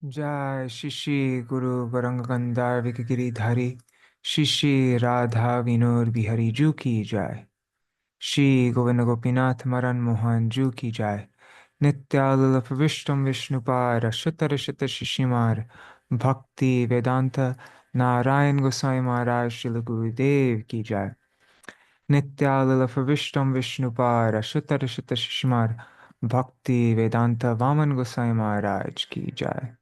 Jai Shishi Guru Varanga Gandhar Vikagiri Shishi Radha Vinod Bihari Ju ki Jai Shri Govinda Gopinath Maran Mohan Ju ki Jai Nityalala Pravishtam Vishnupara Shatarashata Shishimar Bhakti Vedanta Narayan Gosai Maharaj Srila Gurudev ki Jai Nityalala Pravishtam Vishnupara Shatarashata Shishimar Bhakti Vedanta Vaman Gosai Maharaj ki Jai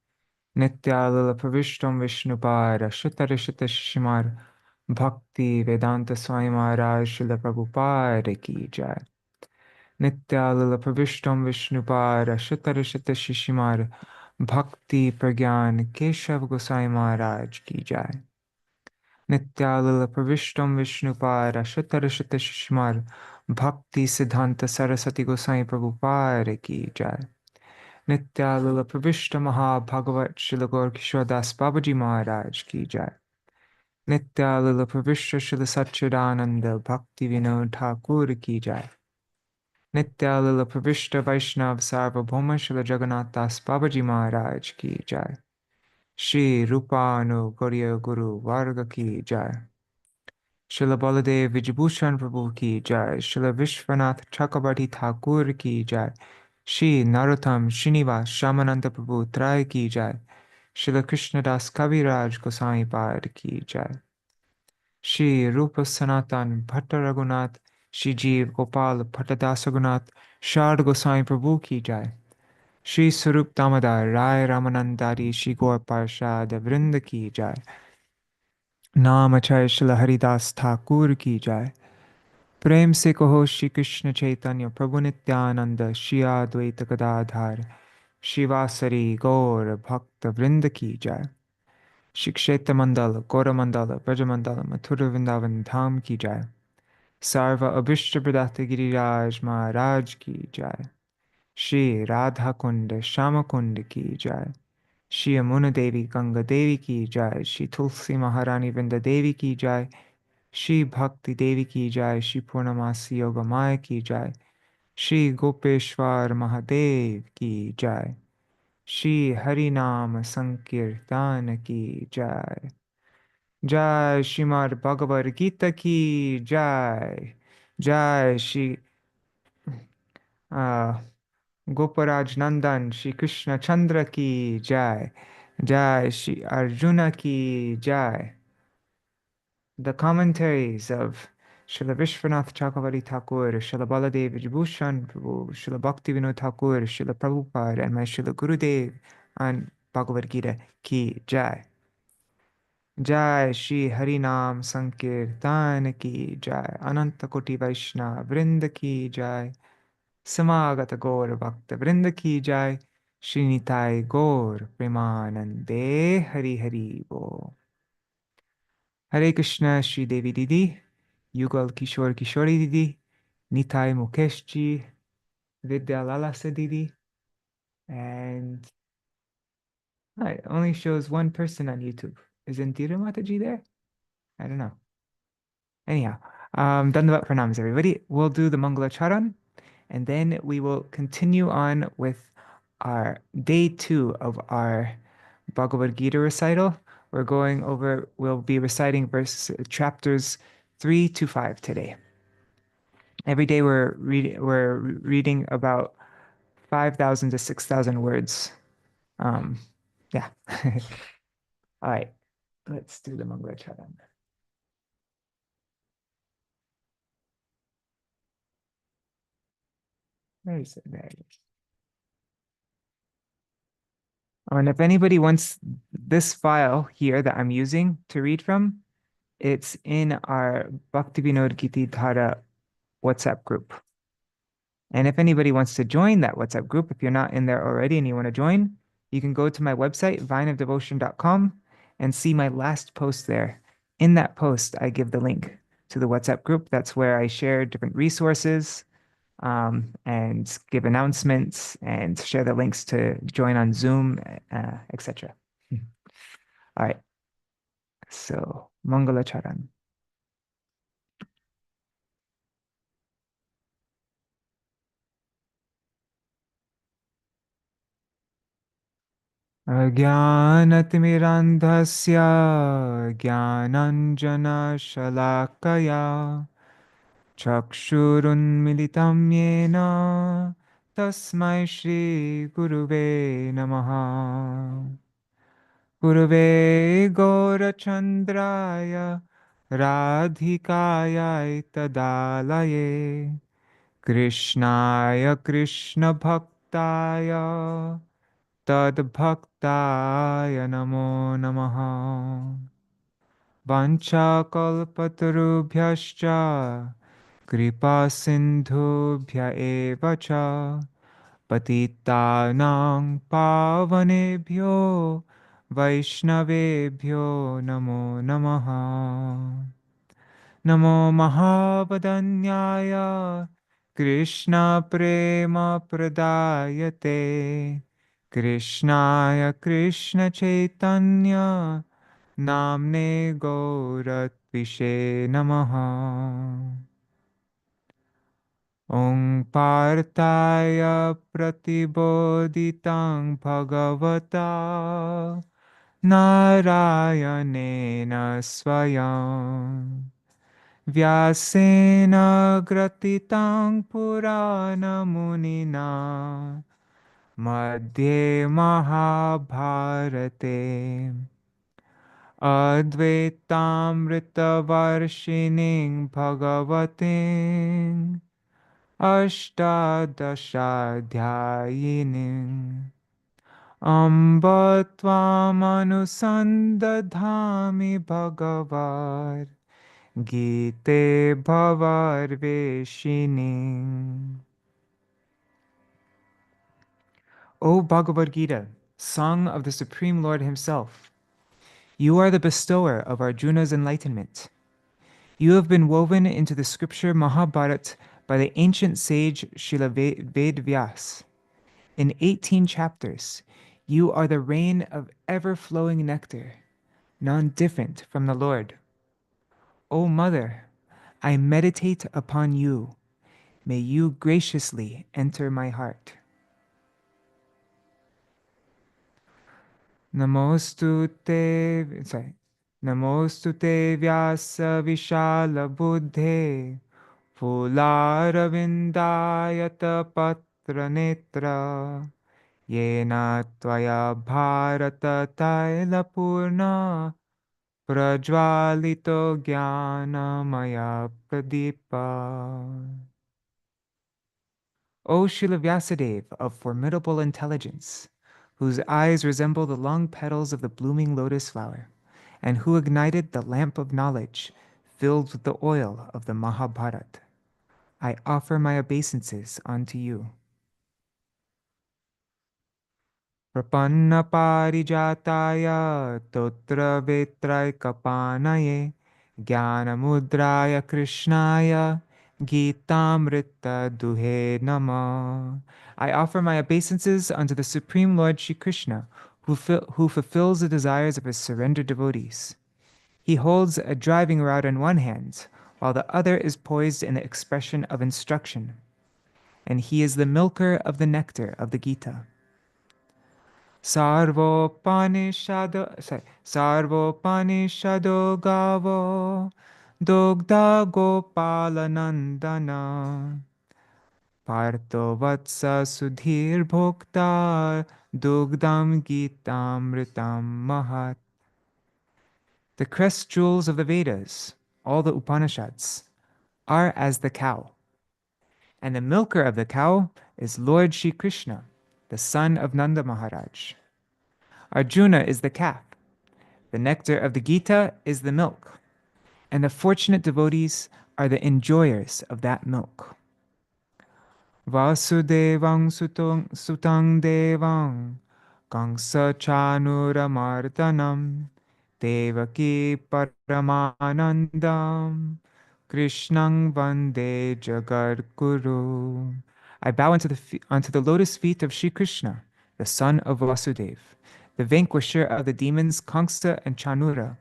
Nityalala Pravishtam Vishnupara Shatarashita Shishimar Bhakti Vedanta Swami Maharaj Srila Prabhupada ki Jai Nityalala Pravishtam Vishnupara Shatarashita Shishimar Bhakti Pragyan Keshav Gosai Maharaj ki Jai Nityalala Pravishtam Vishnupara Shatarashita Shishimar Bhakti Siddhanta Saraswati Gosai Prabhupada ki Jai Nityalala Pravishta Maha Bhagavat Srila Gaur Kishore Das Babaji Maharaj ki Jai Nityalala Pravishta Srila Satchidananda Bhakti Vinod Thakur ki Jai Nityalala Pravishta Vaishnav Sarvabhauma Srila Jagannath Das Babaji Maharaj ki Jai Shri Rupanu Gauriya Guru Varga ki Jai Srila Baladev Vijabhushan Prabhu ki Jai Srila Vishwanath Chakrabarti Thakur ki Jai Shri Narottam Srinivas Shamananda Prabhu Trai ki Jai Srila Krishna Das Kaviraj Goswami Pad ki Jai Shri Rupa Sanatan Bhatta Raghunath Shri Jeev Gopal Bhattadasa Raghunath Shard Goswami Prabhu ki Jai Shri Sarup Damodar Rai Ramanandari Shri Gaur Parshad Vrinda ki Jai नाम अक्षय श्रील हरिदास ठाकुर की जय प्रेम से कहो श्री कृष्ण चैतन्य प्रभु नित्यानंद श्री अद्वैत गदाधार शिवासरी गौर भक्त वृंद की जय श्री क्षेत्र मंडल गौरमंडल ब्रजमंडल मथुर वृंदावन धाम की जय सर्व अभिष्ट प्रदात गिरिराज महाराज की जय श्री राधा कुंड श्याम कुंड की जय श्री यमुना देवी गंगा देवी की जय श्री तुलसी महारानी वृंदा देवी की जय श्री भक्ति देवी की जय श्री पूर्णमासी योगमाया की जय श्री गोपेश्वर महादेव की जय श्री हरि नाम संकीर्तन की जय जय श्रीमद् भगवद गीता की जय जय श्री गोपराज नंदन श्री कृष्ण चंद्र की जय जय श्री अर्जुन की जय The commentaries of Srila Vishwanath Chakravarti Thakur, Srila Baladev Vijabhushan Prabhu, Srila Bhaktivinoda Thakur, Srila Prabhupada, and my Srila Gurudev on Bhagavad-gītā ki Jai. Jai Shri Harinam Sankirtan ki Jai. Ananta Koti Vaishnava Vrinda ki Jai. Samagata Gaur Bhakta Vrinda ki Jai. Shri Nitai Gaur Premanande Hari Hari Bo. Hare Krishna Shri Devi Didi. Yugal Kishore Kishori Didi, Nitai Mukesh ji, Vidya Lalasa Didi, and it only shows one person on YouTube. Isn't Dira Mataji there? I don't know. Anyhow, Dandavat Pranams, everybody. We'll do the Mangala Charan, and then we will continue on with our day 2 of our Bhagavad Gita recital. We'll be reciting chapters 3 to 5 today. Every day we're reading about 5,000 to 6,000 words. Yeah. All right. Let's do the Mangala Charan. Where is it? There it is. And if anybody wants this file here that I'm using to read from, it's in our Bhaktivinoda Giti Dhara WhatsApp group. And if anybody wants to join that WhatsApp group, if you're not in there already and you want to join, you can go to my website, vineofdevotion.com, and see my last post there. In that post, I give the link to the WhatsApp group. That's where I share different resources and give announcements and share the links to join on Zoom, etc. All right. So, Mangala Charan. अज्ञानतिमिरन्धस्य ज्ञानाञ्जनशलाकया चक्षुरुन्मिलितं येन तस्मै श्रीगुरुवे नमः। गुरुवे गौरचन्द्राय राधिकायै तदालये कृष्णाय कृष्णभक्ताय तद्भक्ताय नमो नमः। वाञ्छाकल्पतरुभ्यश्च कृपासिन्धुभ्य एव च पतितानां पावनेभ्यो वैष्णवेभ्यो नमो नमः। नमो महावदन्याय कृष्णप्रेमप्रदायते कृष्णाय कृष्णचैतन्य नाम्ने गौरत्विषे नमः। ॐ पार्थाय प्रतिबोधितं भगवता नारायणेन स्वयं व्यासेन ग्रथितं पुराणमुनिना मध्ये महाभारते अद्वैतामृतवर्षिणीं भगवतीं अष्टादशाध्यायिनीम् अम्ब त्वामनुसन्दधामि भगवद्गीते भवर्वेशिनी. O Bhagavad-gītā, Song of the Supreme Lord Himself, you are the bestower of Arjuna's enlightenment. You have been woven into the scripture Mahabharata by the ancient sage Śrīla Ved-vyās. In 18 chapters, you are the rain of ever-flowing nectar, none different from the Lord. O Mother, I meditate upon you. May you graciously enter my heart. Namostu te vyasa vishala buddhe Phularvindayata patra netra Yena tvaya bharata taila purna Prajvalito jnana maya pradipa. O Srila Vyasadeva of formidable intelligence, whose eyes resemble the long petals of the blooming lotus flower, and who ignited the lamp of knowledge filled with the oil of the Mahabharata, I offer my obeisances unto you. Prapanna parijataya totra vetrai kapanaye Jnanamudraya Krishnaya Gitamrita Duhe Nama. I offer my obeisances unto the Supreme Lord Śrī Kṛṣṇa, who fulfills the desires of his surrendered devotees. He holds a driving rod in one hand, while the other is poised in the expression of instruction, and he is the milker of the nectar of the Gita. Sarvopanishado gavo dogda gopalanandana Partho vatsa sudhir bhokta dugdam gitamritam mahat. The crest jewels of the Vedas, all the Upanishads, are as the cow, and the milker of the cow is Lord Śrī Kṛṣṇa, the son of Nanda Maharaj. Arjuna is the calf. The nectar of the Gita is the milk, and the fortunate devotees are the enjoyers of that milk. Vasudevang sutang devang Kamsa chanuramardanam Devaki paramanandam Krishnang vande jagadguru. I bow onto the lotus feet of Śrī Kṛṣṇa, the son of Vasudeva, the vanquisher of the demons Kamsa and Chanura,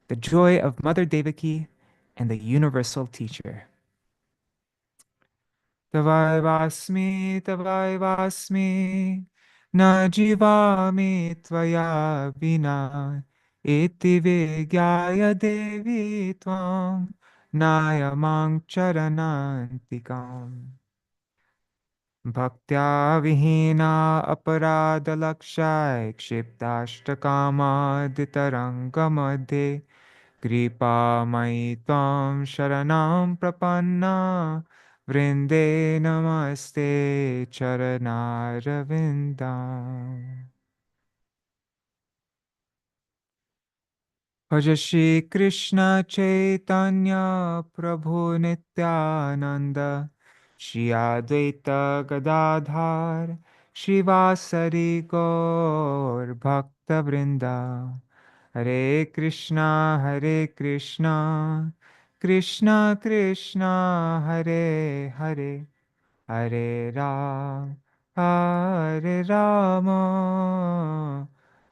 the joy of Mother Devaki, and the universal teacher. Tavai vasmi, na jivami tvaya vina iti vigyaya devi tvam nayamang charanantikam. Bhaktya vihina aparada lakshay kshiptashtakama madhe kripa mai tvam sharanam prapanna vrinde namaste charanarvindam. Bhaja Shri Krishna Chaitanya Prabhu Nityananda Shri Advaita Gadadhar Shivasari Gaur Bhakta Vrinda Hare Krishna Hare Krishna Krishna Krishna Hare Hare Hare Ram Hare Rama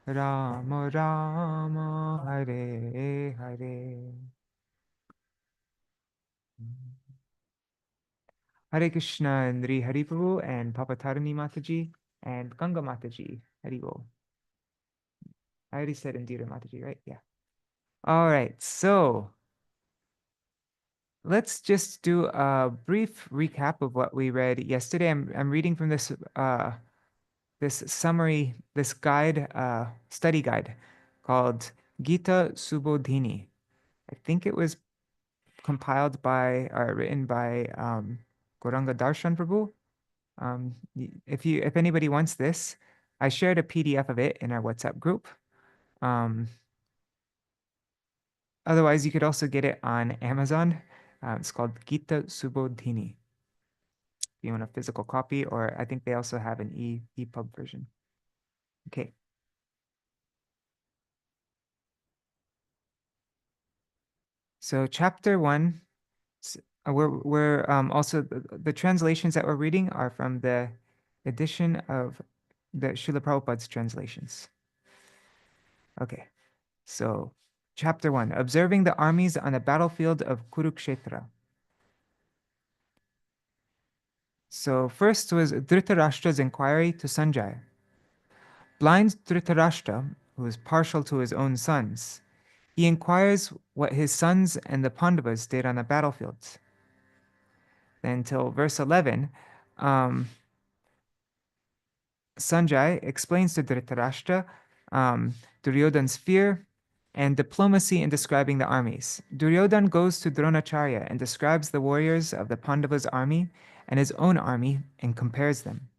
Rama Rama Hare Hare. Hare Krishna and Sri Hari Prabhu and Papa Tarani Mataji and Ganga Mataji. Hari Bol. I already said Indira Mataji, right? Yeah. All right. So let's just do a brief recap of what we read yesterday. I'm reading from this summary, this guide, study guide called Gita Subodhini. I think it was compiled by or written by Gauranga Darshan Prabhu. If anybody wants this, I shared a PDF of it in our WhatsApp group. Otherwise, you could also get it on Amazon. It's called Gita Subodhini. If you want a physical copy, or I think they also have an EPUB version. Okay. So chapter 1, we're also the translations that we're reading are from the edition of the Śrīla Prabhupada's translations. Okay, so chapter 1, observing the armies on the battlefield of Kurukshetra. So first was Dhritarashtra's inquiry to Sanjay. Blind Dhritarashtra, who is partial to his own sons, he inquires what his sons and the Pandavas did on the battlefield. Then till verse 11, Sanjay explains to Dhritarashtra Duryodhan's fear and diplomacy in describing the armies. Duryodhan goes to Dronacharya and describes the warriors of the Pandavas' army and his own army and compares them.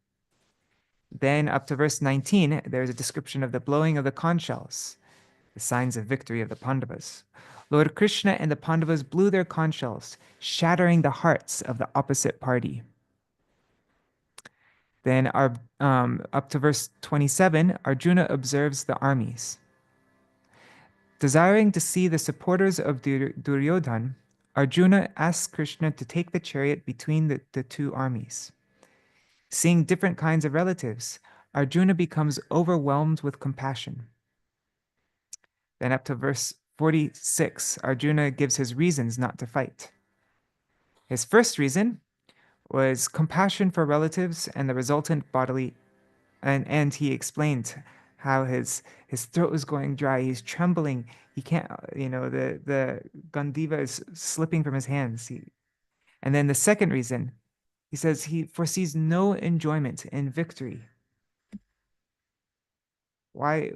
Then up to verse 19, there's a description of the blowing of the conch shells, the signs of victory of the Pandavas. Lord Krishna and the Pandavas blew their conch shells, shattering the hearts of the opposite party. Then up to verse 27, Arjuna observes the armies. Desiring to see the supporters of Duryodhan, Arjuna asks Krishna to take the chariot between the two armies. Seeing different kinds of relatives, Arjuna becomes overwhelmed with compassion. Then up to verse 46, Arjuna gives his reasons not to fight. His first reason was compassion for relatives and the resultant bodily, and he explained how his throat was going dry. He's trembling. He can't, the Gandiva is slipping from his hands. And then the second reason, he says he foresees no enjoyment in victory. Why?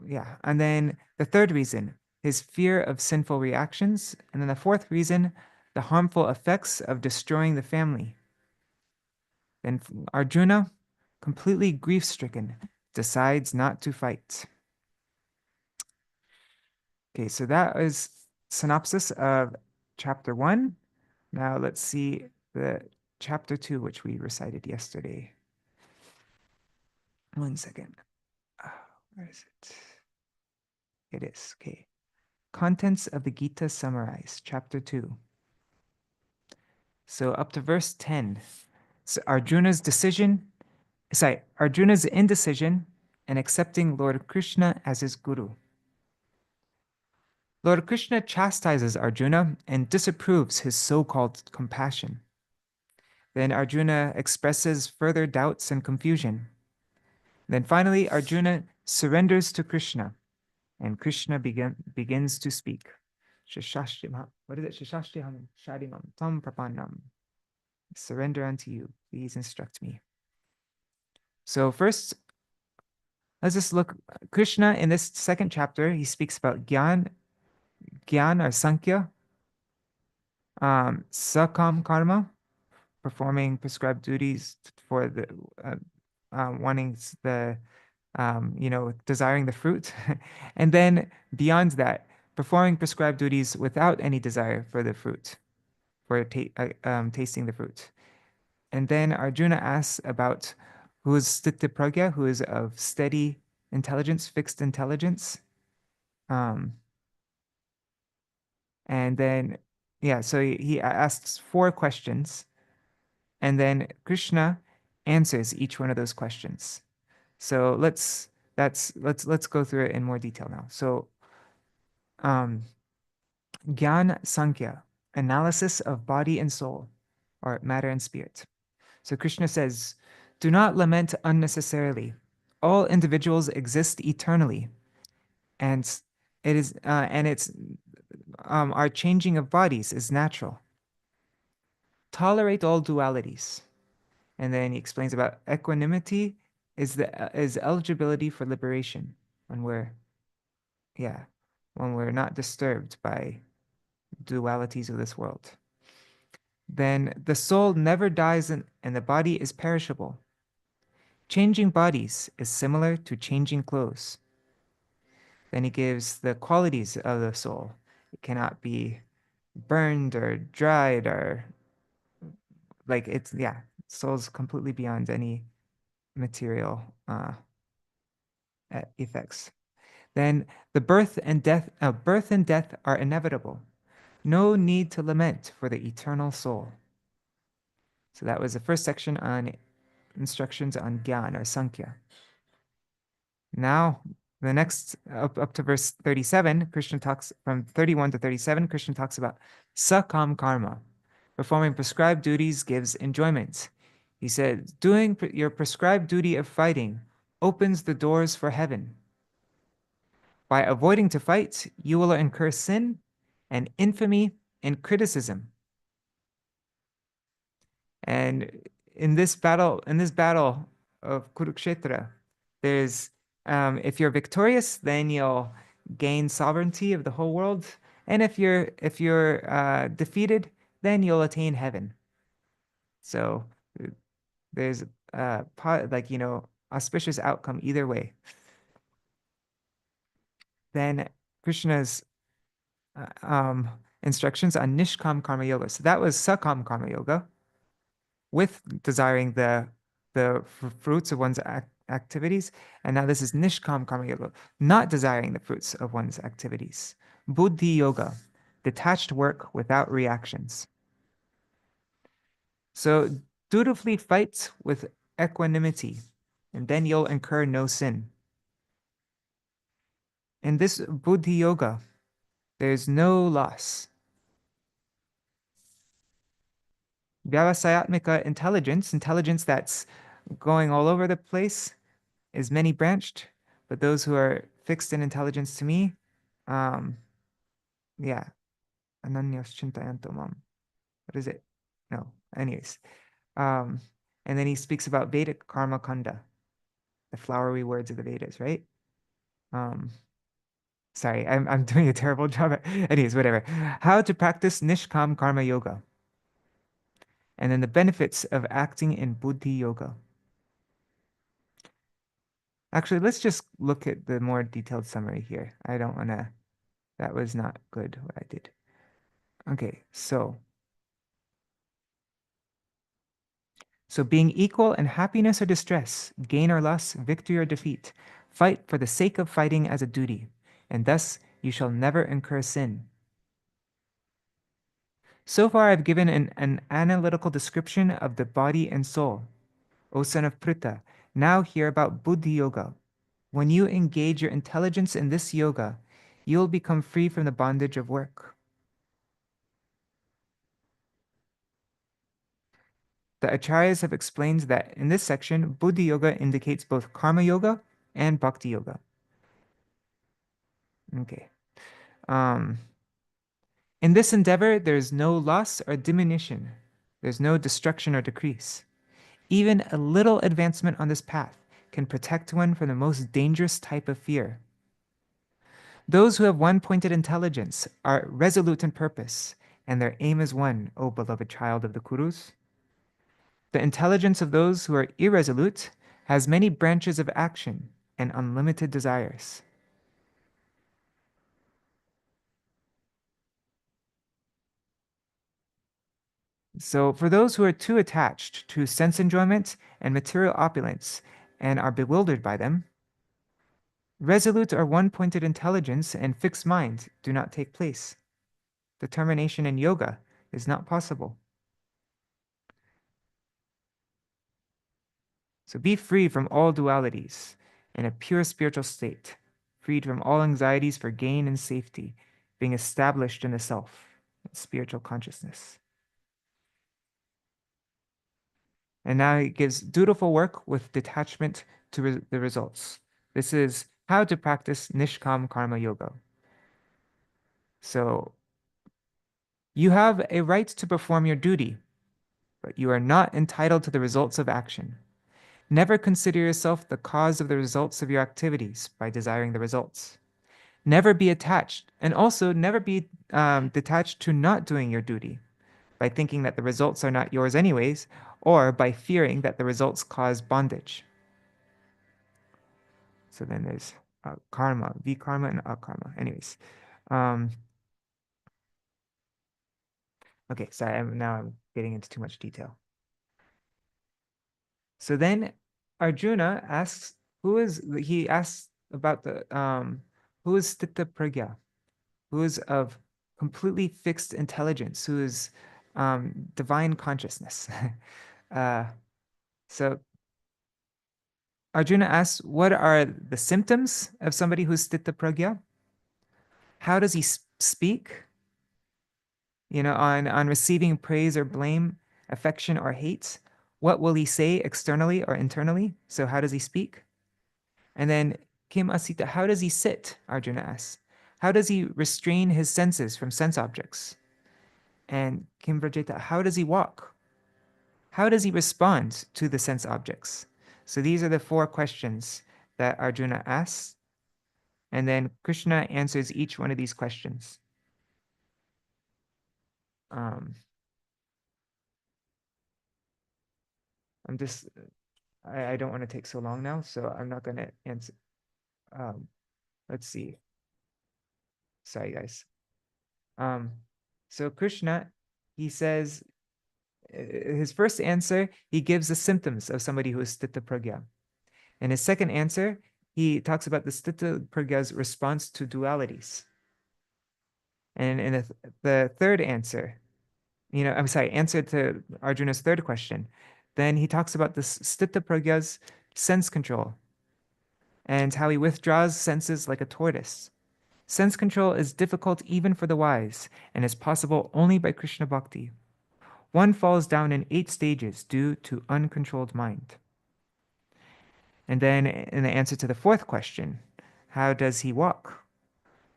Yeah. And then the third reason, his fear of sinful reactions. And then the fourth reason, the harmful effects of destroying the family. Then Arjuna, completely grief-stricken, decides not to fight. Okay, so that is synopsis of chapter 1. Now let's see the chapter 2, which we recited yesterday. 1 second. Where is it? It is, okay. Contents of the Gita summarized, chapter 2. So up to verse 10. So Arjuna's indecision and accepting Lord Krishna as his guru. Lord Krishna chastises Arjuna and disapproves his so-called compassion. Then Arjuna expresses further doubts and confusion. Then finally, Arjuna surrenders to Krishna, and Krishna begins to speak. What is it? Shashashtiham Shadimam Tam Prapannam. Surrender unto you. Please instruct me. So first, let's just look. Krishna in this second chapter, he speaks about Gyan or Sankhya, Sakam Karma, performing prescribed duties for the wanting the desiring the fruit, and then beyond that, performing prescribed duties without any desire for the fruit, for tasting the fruit. And then Arjuna asks about who is Sthita Pragya, who is of steady intelligence, fixed intelligence. And then, so he asks 4 questions, and then Krishna answers each one of those questions. So let's go through it in more detail now. So, Gyan Sankhya, analysis of body and soul, or matter and spirit. So Krishna says, do not lament unnecessarily. All individuals exist eternally, and our changing of bodies is natural. Tolerate all dualities. And then he explains about equanimity is eligibility for liberation when we're not disturbed by dualities of this world. Then the soul never dies and the body is perishable. Changing bodies is similar to changing clothes. Then he gives the qualities of the soul. It cannot be burned or dried or soul's completely beyond any material effects. Then the birth and death are inevitable. No need to lament for the eternal soul. So that was the first section on instructions on Gyan or Sankhya. Now, the next, up to verse 37, Krishna talks, from 31 to 37, Krishna talks about Sakam Karma. Performing prescribed duties gives enjoyment. He said, doing your prescribed duty of fighting opens the doors for heaven. By avoiding to fight, you will incur sin and infamy and criticism. And in this battle of Kurukshetra, there's if you're victorious, then you'll gain sovereignty of the whole world, and if you're defeated, then you'll attain heaven. So there's auspicious outcome either way. Then Krishna's instructions on Nishkam Karma Yoga. So that was Sakam Karma Yoga, with desiring the fruits of one's activities. And now this is Nishkam Karma Yoga, not desiring the fruits of one's activities. Buddhi Yoga, detached work without reactions. So dutifully fight with equanimity, and then you'll incur no sin. In this Buddhi Yoga, there's no loss. Vyavasayatmika intelligence that's going all over the place, is many branched, but those who are fixed in intelligence to me, ananyas chintayanto mam. What is it? No, anyways. And then he speaks about Vedic karma kanda, the flowery words of the Vedas, right? Sorry, I'm doing a terrible job anyways, whatever. How to practice Nishkam Karma Yoga. And then the benefits of acting in Buddhi Yoga. Actually, let's just look at the more detailed summary here. That was not good what I did. Okay, so being equal in happiness or distress, gain or loss, victory or defeat, fight for the sake of fighting as a duty, and thus you shall never incur sin. So far, I've given an analytical description of the body and soul. O son of Pritha, now hear about Buddhi Yoga. When you engage your intelligence in this yoga, you will become free from the bondage of work. The acharyas have explained that in this section, Buddhi Yoga indicates both Karma Yoga and Bhakti Yoga. Okay. In this endeavor, there is no loss or diminution. There's no destruction or decrease. Even a little advancement on this path can protect one from the most dangerous type of fear. Those who have one-pointed intelligence are resolute in purpose, and their aim is one, O beloved child of the Kurus. The intelligence of those who are irresolute has many branches of action and unlimited desires. So for those who are too attached to sense enjoyment and material opulence and are bewildered by them, resolute or one-pointed intelligence and fixed mind do not take place. Determination in yoga is not possible. So be free from all dualities in a pure spiritual state, freed from all anxieties for gain and safety, being established in the self, spiritual consciousness. And now he gives dutiful work with detachment to the results. This is how to practice Nishkam Karma Yoga. So you have a right to perform your duty, but you are not entitled to the results of action. Never consider yourself the cause of the results of your activities by desiring the results. Never be attached, and also never be detached to not doing your duty by thinking that the results are not yours anyways, or by fearing that the results cause bondage. So then there's karma, vikarma, and akarma. Anyways, okay, sorry, now I'm getting into too much detail. So then Arjuna asks, he asks about who is Stita Pragya, who is of completely fixed intelligence, who is divine consciousness. So Arjuna asks, what are the symptoms of somebody who's Stita Pragya? How does he speak? On receiving praise or blame, affection or hate? What will he say externally or internally? So how does he speak? And then Kim Asita, how does he sit? Arjuna asks. How does he restrain his senses from sense objects? And Kim Vrajeta, how does he walk? How does he respond to the sense objects? So these are the 4 questions that Arjuna asks. And then Krishna answers each one of these questions. I don't want to take so long now, so I'm not going to answer. Let's see. Sorry, guys. So Krishna, he says, his first answer, he gives the symptoms of somebody who is Stita Pragya. In his second answer, he talks about the Stita Pragya's response to dualities. And in the third answer, answer to Arjuna's third question, then he talks about the Stita Pragya's sense control and how he withdraws senses like a tortoise. Sense control is difficult even for the wise and is possible only by Krishna Bhakti. One falls down in 8 stages due to uncontrolled mind. And then in the answer to the fourth question, how does he walk?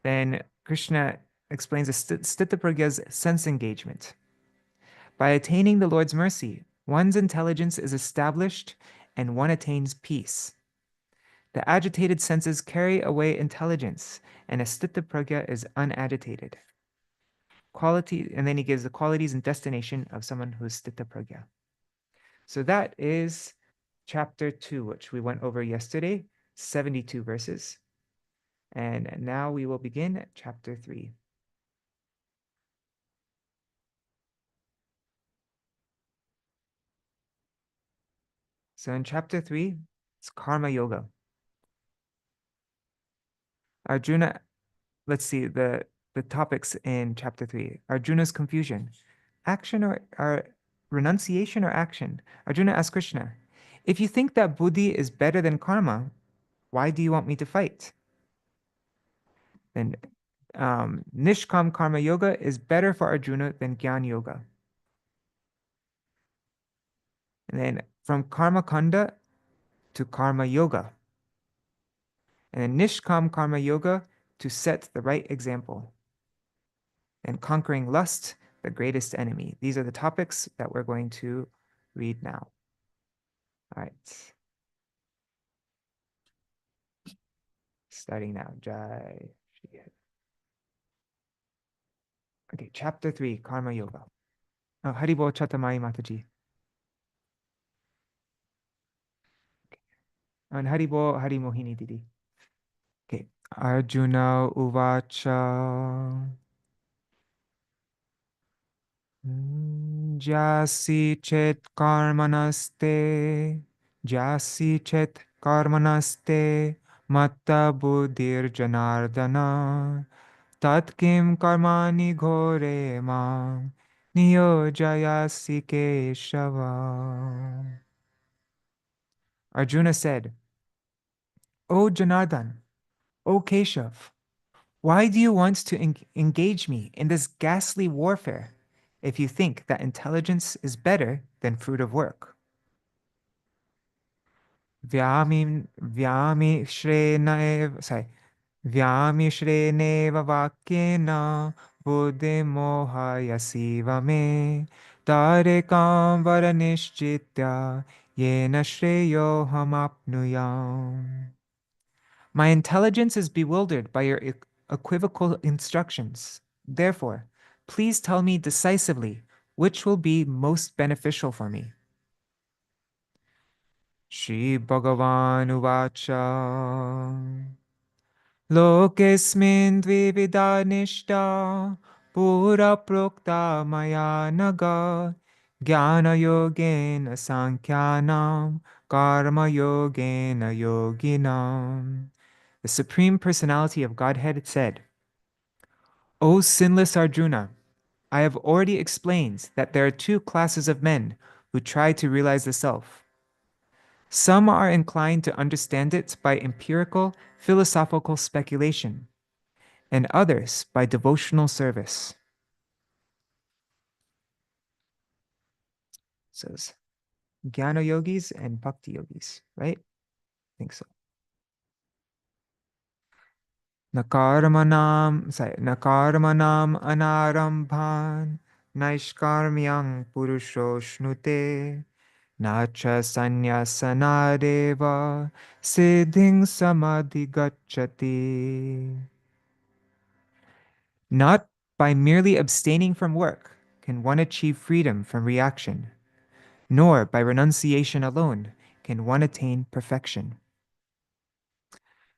Then Krishna explains the Stita Pragya's sense engagement. By attaining the Lord's mercy, one's intelligence is established and one attains peace. The agitated senses carry away intelligence, and a Stita Pragya is unagitated. And then he gives the qualities and destination of someone who is Stita Pragya. So that is chapter 2, which we went over yesterday, 72 verses. And now we will begin chapter 3. So in chapter 3, it's Karma Yoga. Arjuna, let's see the topics in chapter 3. Arjuna's confusion. Action or renunciation or action? Arjuna asks Krishna, if you think that buddhi is better than karma, why do you want me to fight? Then Nishkam Karma Yoga is better for Arjuna than Gyan Yoga. And then from karma kanda to karma yoga. And then nishkam karma yoga to set the right example. And conquering lust, the greatest enemy. These are the topics that we're going to read now. All right. Starting now. Jai. Okay, chapter 3, Karma Yoga. Oh, Haribo Chatamai Mataji. And Haribo Hari Mohini Didi. Okay. Arjuna Uvacha. Jasi chet karmanaste. Jasi chet karmanaste. Matta buddhir janardana. Tat kim karmani ghore mam. Niyojayasi keshava. Arjuna said, O Janardhan, O Keshav, why do you want to engage me in this ghastly warfare if you think that intelligence is better than fruit of work? Vyami shreneva vakyena buddhi mohayasiva me tarekam varanishchitya yena shreyo hamapnuyam. My intelligence is bewildered by your equivocal instructions. Therefore, please tell me decisively which will be most beneficial for me. Shri Bhagavan Uvacha Lokesmin dvivida nishta pura prokta maya naga jnana yogena sankhyanam karma yogena yoginam. The Supreme Personality of Godhead said, O sinless Arjuna, I have already explained that there are two classes of men who try to realize the self. Some are inclined to understand it by empirical, philosophical speculation, and others by devotional service. So it's Jnana yogis and Bhakti yogis, right? I think so. Nakarmanam anarambhan naishkarmyang purusho shnute nacha sanyasanadeva siddhing samadhi. Not by merely abstaining from work can one achieve freedom from reaction, nor by renunciation alone can one attain perfection.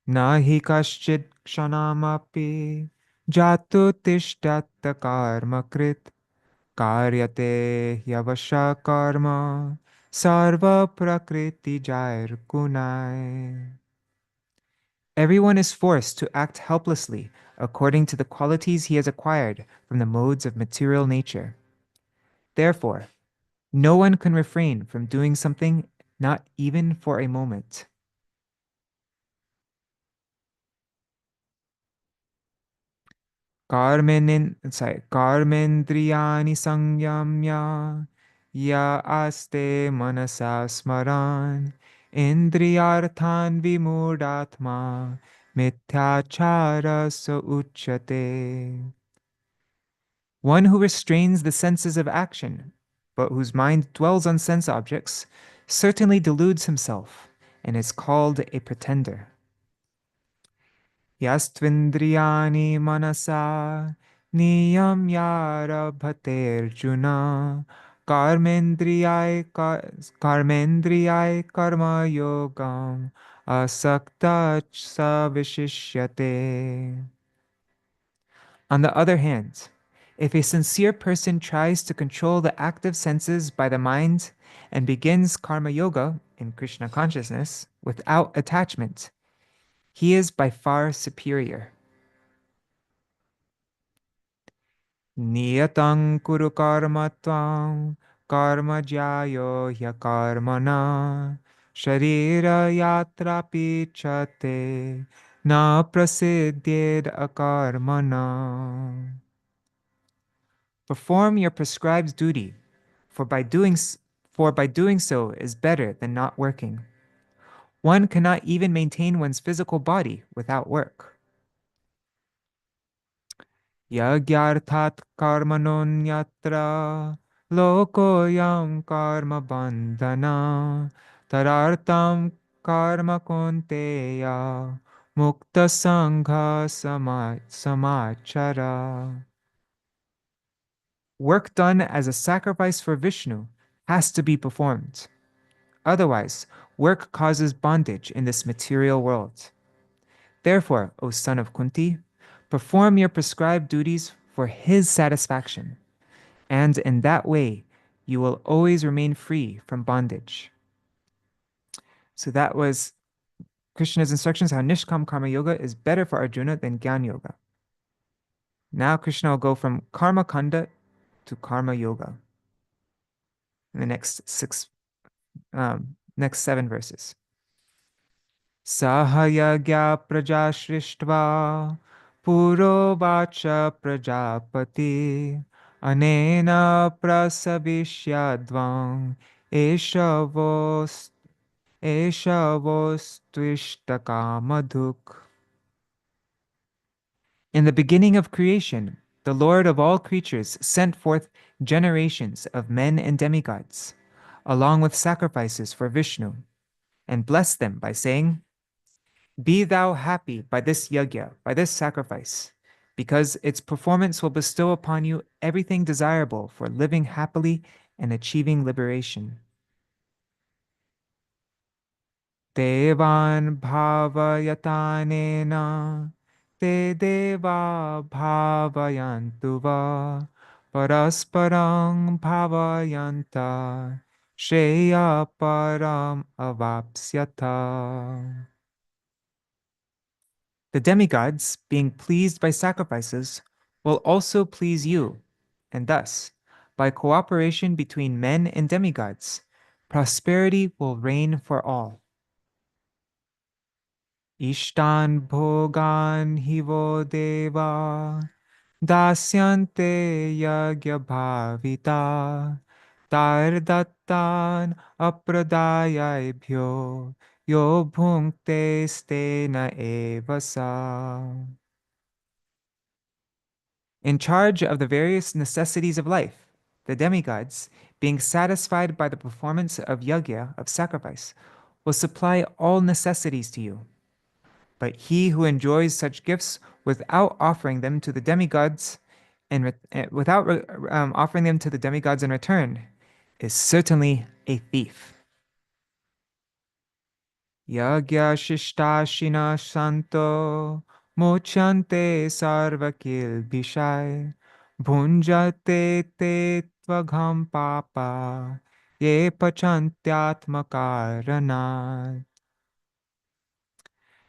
Nahi kaschid kshanamapi jatu tishtatta karma krit karyate yavasha karma sarva prakriti jair kunai. Everyone is forced to act helplessly according to the qualities he has acquired from the modes of material nature. Therefore, no one can refrain from doing something, not even for a moment. Karmendriyani samyamya ya aste manasa smaran indriyarthan vimurdatma mithyachara so uchate. One who restrains the senses of action, but whose mind dwells on sense objects, certainly deludes himself and is called a pretender. Yastvindriyani manasa niyam yarabhaterjuna karmendriyai karma yogam asakta savishishyate. On the other hand, if a sincere person tries to control the active senses by the mind and begins karma yoga in Krishna consciousness without attachment, he is by far superior. Niyatang kuru karma tvam karma jyayo hyakarmana sharira yatra pichate na prasiddhyed akarmana. Perform your prescribed duty, for by doing for by doing so is better than not working. One cannot even maintain one's physical body without work. Yagyarthat karmanonyatra lokoyam karma bandhana tarartam karma konteya mukta sangha samachara. Work done as a sacrifice for Vishnu has to be performed. Otherwise, work causes bondage in this material world. Therefore, O son of Kunti, perform your prescribed duties for his satisfaction, and in that way, you will always remain free from bondage. So that was Krishna's instructions how Nishkam Karma Yoga is better for Arjuna than Gyan Yoga. Now Krishna will go from Karma Kanda to Karma Yoga in the next 7 verses. Sahayagya praja srishtva purovacha prajapati anena prasavishyadvam eshavostvishtakamadhuk. In the beginning of creation, the Lord of all creatures sent forth generations of men and demigods, along with sacrifices for Vishnu, and blessed them by saying, "Be thou happy by this yajna, by this sacrifice, because its performance will bestow upon you everything desirable for living happily and achieving liberation." Devan bhavayatanena te deva bhavayantu va parasparang bhavayanta shreya param avapsyata. The demigods, being pleased by sacrifices, will also please you, and thus, by cooperation between men and demigods, prosperity will reign for all. Ishtan bhogan hivo deva dasyante yagya bhavita tardattan apradayabhyo yo bhunkte stena evasa. In charge of the various necessities of life, the demigods, being satisfied by the performance of yajna, of sacrifice, will supply all necessities to you. But he who enjoys such gifts without offering them to the demigods offering them to the demigods in return is certainly a thief. Yagya Shishtashina Santo Mochante Sarvakil Bishai Bhunjate Te Tvagam Papa Ye Pachantyatmakaranat.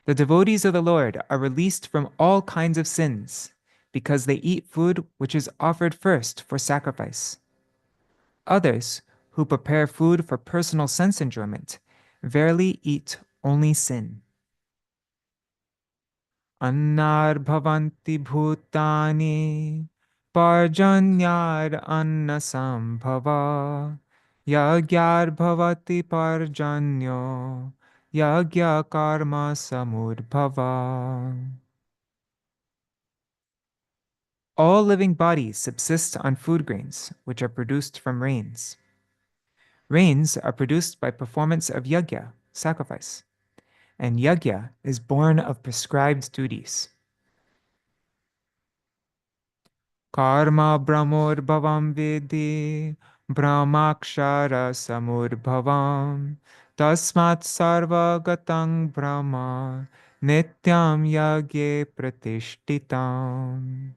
The devotees of the Lord are released from all kinds of sins because they eat food which is offered first for sacrifice. Others, who prepare food for personal sense enjoyment, verily eat only sin. Annar bhavanti bhutani parjanyar anna sambhava yagyar bhavati parjanyo yagya karma samudbhava. All living bodies subsist on food grains, which are produced from rains. Rains are produced by performance of yajna, sacrifice, and yajna is born of prescribed duties. Karma brahmodbhavam vidi brahmakshara samudbhavam tasmat sarva gatang brahma nityam yagye pratishtitam.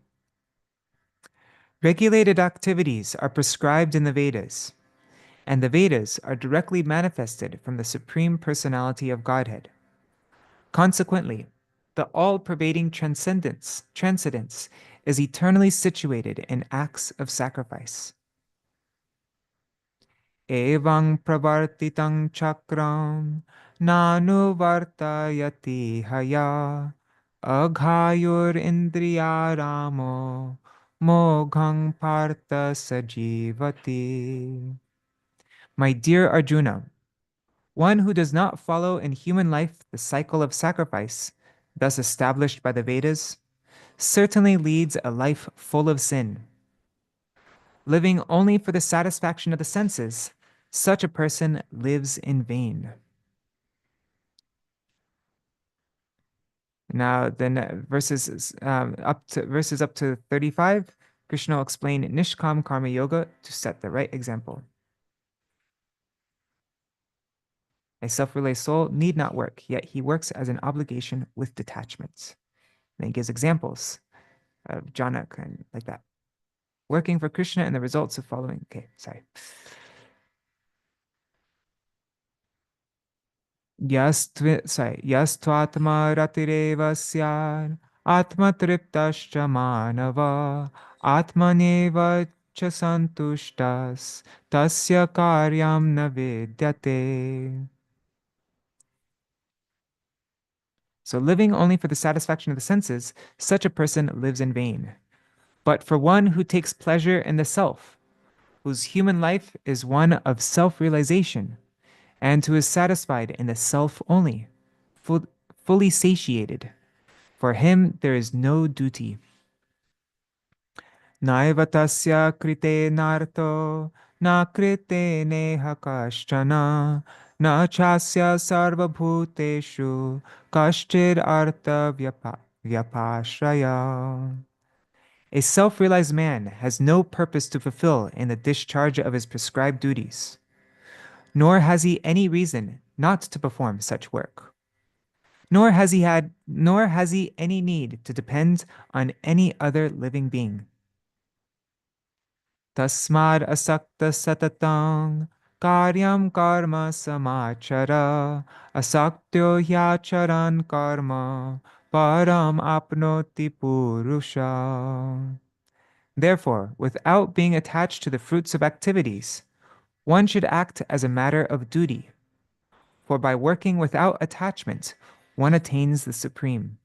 Regulated activities are prescribed in the Vedas, and the Vedas are directly manifested from the Supreme Personality of Godhead. Consequently, the all-pervading transcendence is eternally situated in acts of sacrifice. Evang pravartitang chakram nanuvartayati haya aghayur indriyaramo moghang partha sajivati. My dear Arjuna, one who does not follow in human life the cycle of sacrifice, thus established by the Vedas, certainly leads a life full of sin. Living only for the satisfaction of the senses, such a person lives in vain. Now, then verses up to 35, Krishna will explain Nishkam Karma Yoga to set the right example. A self-realized soul need not work, yet he works as an obligation with detachment. And he gives examples of Janak and like that. Working for Krishna and the results of following. Okay, sorry. Yastvatma ratireva syar atma triptascha manava atmaneva cha santushtas tasya karyam na vidyate. So living only for the satisfaction of the senses, such a person lives in vain. But for one who takes pleasure in the self, whose human life is one of self-realization, and who is satisfied in the self only, fully satiated, for him there is no duty. Naiva tasya krite narto, na krite neha kashchana, na chasya sarvabhuteshu, kashchir artha vyapashraya. A self-realized man has no purpose to fulfill in the discharge of his prescribed duties, nor has he any reason not to perform such work. Nor has he any need to depend on any other living being. Tasmad asakta satatang karyam karma samachara asaktyo hyacharan karma param apnoti purusha. Therefore, without being attached to the fruits of activities, one should act as a matter of duty. For by working without attachment, one attains the supreme.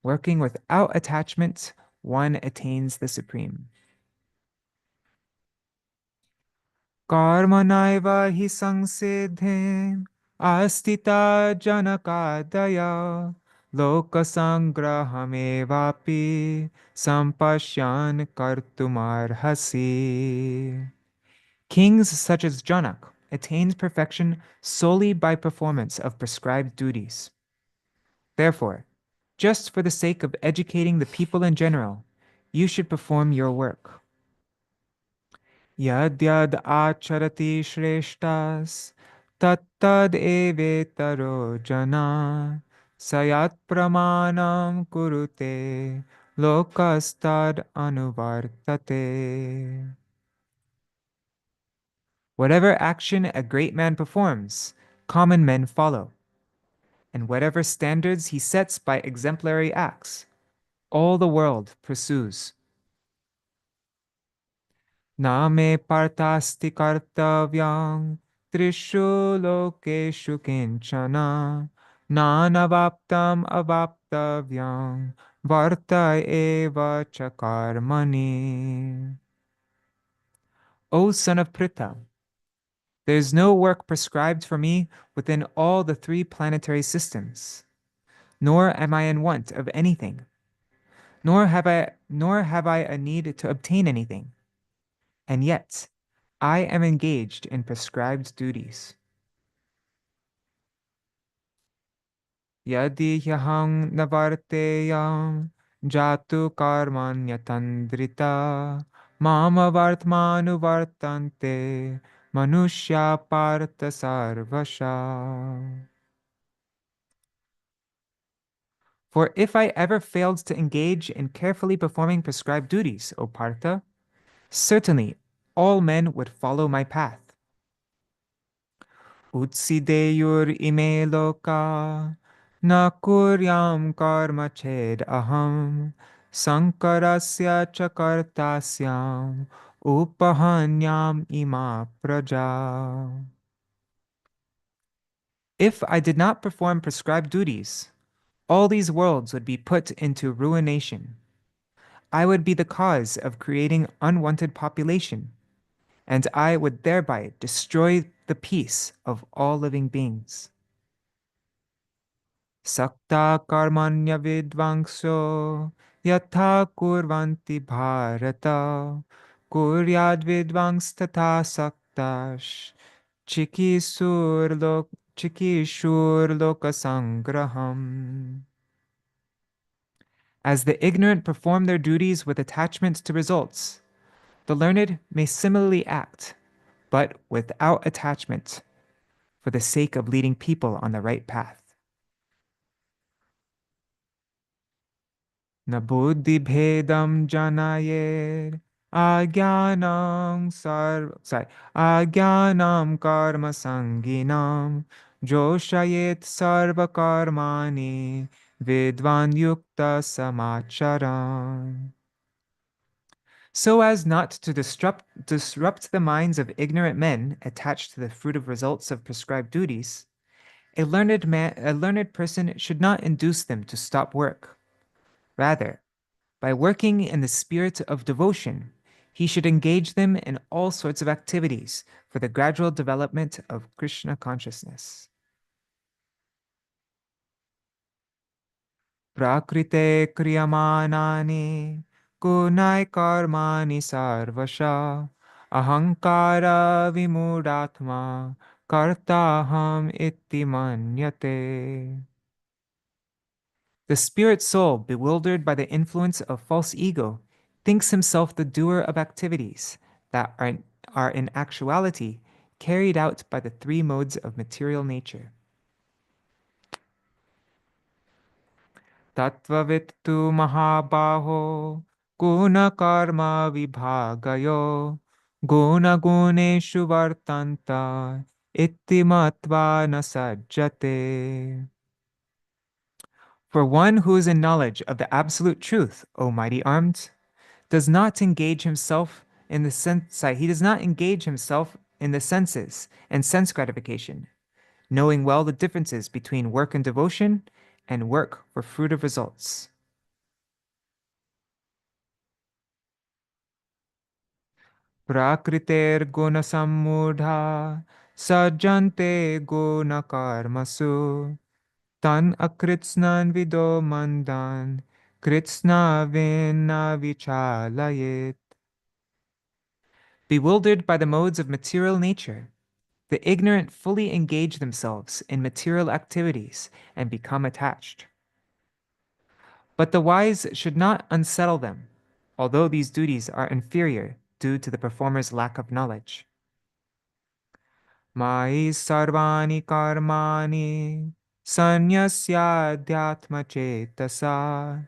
Working without attachment, one attains the supreme. Karma naiva hi sangsiddhim astita janakadaya loka sangrahamevapi sampashyan kartumarhasi. Kings such as Janak attained perfection solely by performance of prescribed duties. Therefore, just for the sake of educating the people in general, you should perform your work. Yad yad acharati shreshtas tattad evetaro jana sayat pramanam kurute lokastad anuvartate. Whatever action a great man performs, common men follow. And whatever standards he sets by exemplary acts, all the world pursues. Na me partasti kartavyam trishu lokeshu kinchana nanavaptam avaptavyam varta eva chakarmani. O son of Pritha, there is no work prescribed for me within all the three planetary systems, nor am I in want of anything, nor have I a need to obtain anything. And yet, I am engaged in prescribed duties. Yadi hyaham navarteyam jatu karmanyatandrita mama vartmanu vartante manushya partha sarvasha. For if I ever failed to engage in carefully performing prescribed duties, O Partha, certainly all men would follow my path. Utsideyur ime loka na kuryam karma ched aham sankarasya chakartasyam upahanyam ima praja. If I did not perform prescribed duties, all these worlds would be put into ruination. I would be the cause of creating unwanted population, and I would thereby destroy the peace of all living beings. Sakta karmanya vidvangso yatha kurvanti bharata kuryad vidvangs tata saktash chikishur loka sangraham. As the ignorant perform their duties with attachment to results, the learned may similarly act, but without attachment, for the sake of leading people on the right path. Na buddhi bhedam janayed agyanam karma sanginam joshayet sarva karmani vidvan yukta samacharam. So as not to disrupt the minds of ignorant men attached to the fruit of results of prescribed duties, a learned person should not induce them to stop work. Rather, by working in the spirit of devotion, he should engage them in all sorts of activities for the gradual development of Krishna consciousness. Prakrite kriyamanani kunai karmani sarvasha ahankara vimudatma kartaham iti manyate. The spirit soul, bewildered by the influence of false ego, thinks himself the doer of activities that are in actuality carried out by the three modes of material nature. Tattvavittu mahabaho guna karma vibhagayo guna guneshu vartanta itti matva na sajjate. For one who is in knowledge of the absolute truth, O mighty armed, does not engage himself in the he does not engage himself in the senses and sense gratification, knowing well the differences between work and devotion and work for fruitive results. Prakriter guna sammudha sajjante guna karmasu tan akritsnan vido mandan kritsna vena vichalayet. Bewildered by the modes of material nature, the ignorant fully engage themselves in material activities and become attached. But the wise should not unsettle them, although these duties are inferior due to the performer's lack of knowledge. Mai sarvani karmani sanyasya chetasa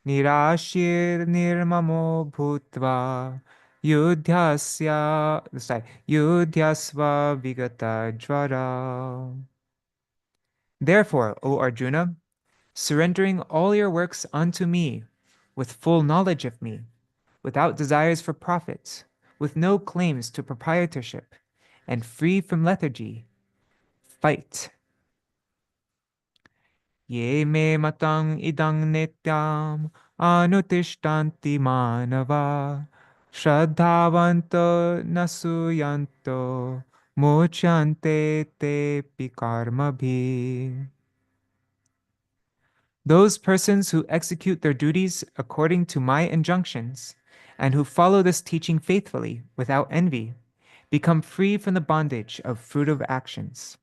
nirashir nirmamo bhutva yudhyasva vigata jvara. Therefore, O Arjuna, surrendering all your works unto me, with full knowledge of me, without desires for profit, with no claims to proprietorship, and free from lethargy, fight. Ye me matang idang nityam anutishtanti manava shraddhavanto nasuyanto muchante te pikarmabhi. Those persons who execute their duties according to my injunctions and who follow this teaching faithfully without envy become free from the bondage of fruitive actions.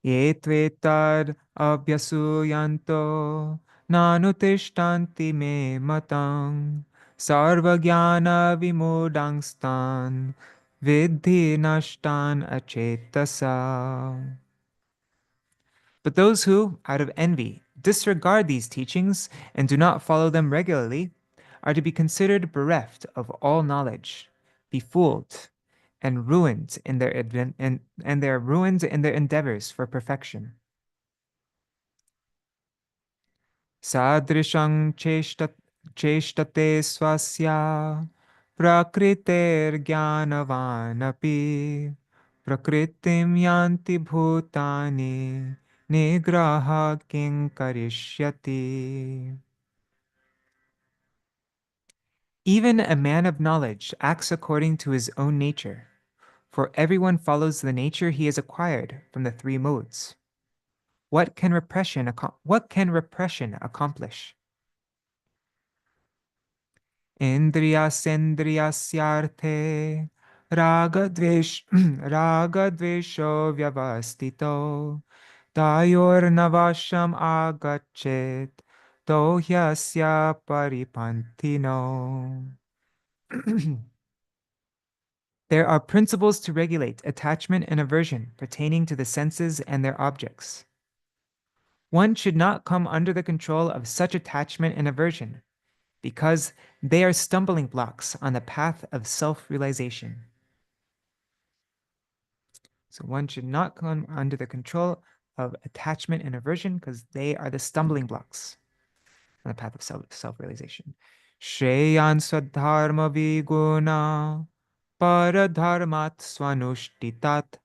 Ye tvetad abhyasuyanto nanutishtanti me matang sarvagyana vimudangstan vidhi nashtan achetasa. But those who, out of envy, disregard these teachings and do not follow them regularly are to be considered bereft of all knowledge, befooled, and ruined in their endeavors for perfection. Sadrishang cheshtate swasya prakriter jnanavanapi prakritim yanti bhutani nigraha king karishyati. Even a man of knowledge acts according to his own nature, for everyone follows the nature he has acquired from the three modes. What can repression accomplish? Indriyasendrasyarthe ragadvesho vyavastito tayornavasham agachet tohyasya paripantino. There are principles to regulate attachment and aversion pertaining to the senses and their objects. One should not come under the control of such attachment and aversion, because they are stumbling blocks on the path of self-realization. So one should not come under the control of attachment and aversion, because they are the stumbling blocks on the path of self-realization. Shreyan swadharma viguna paradharmat swanushtitat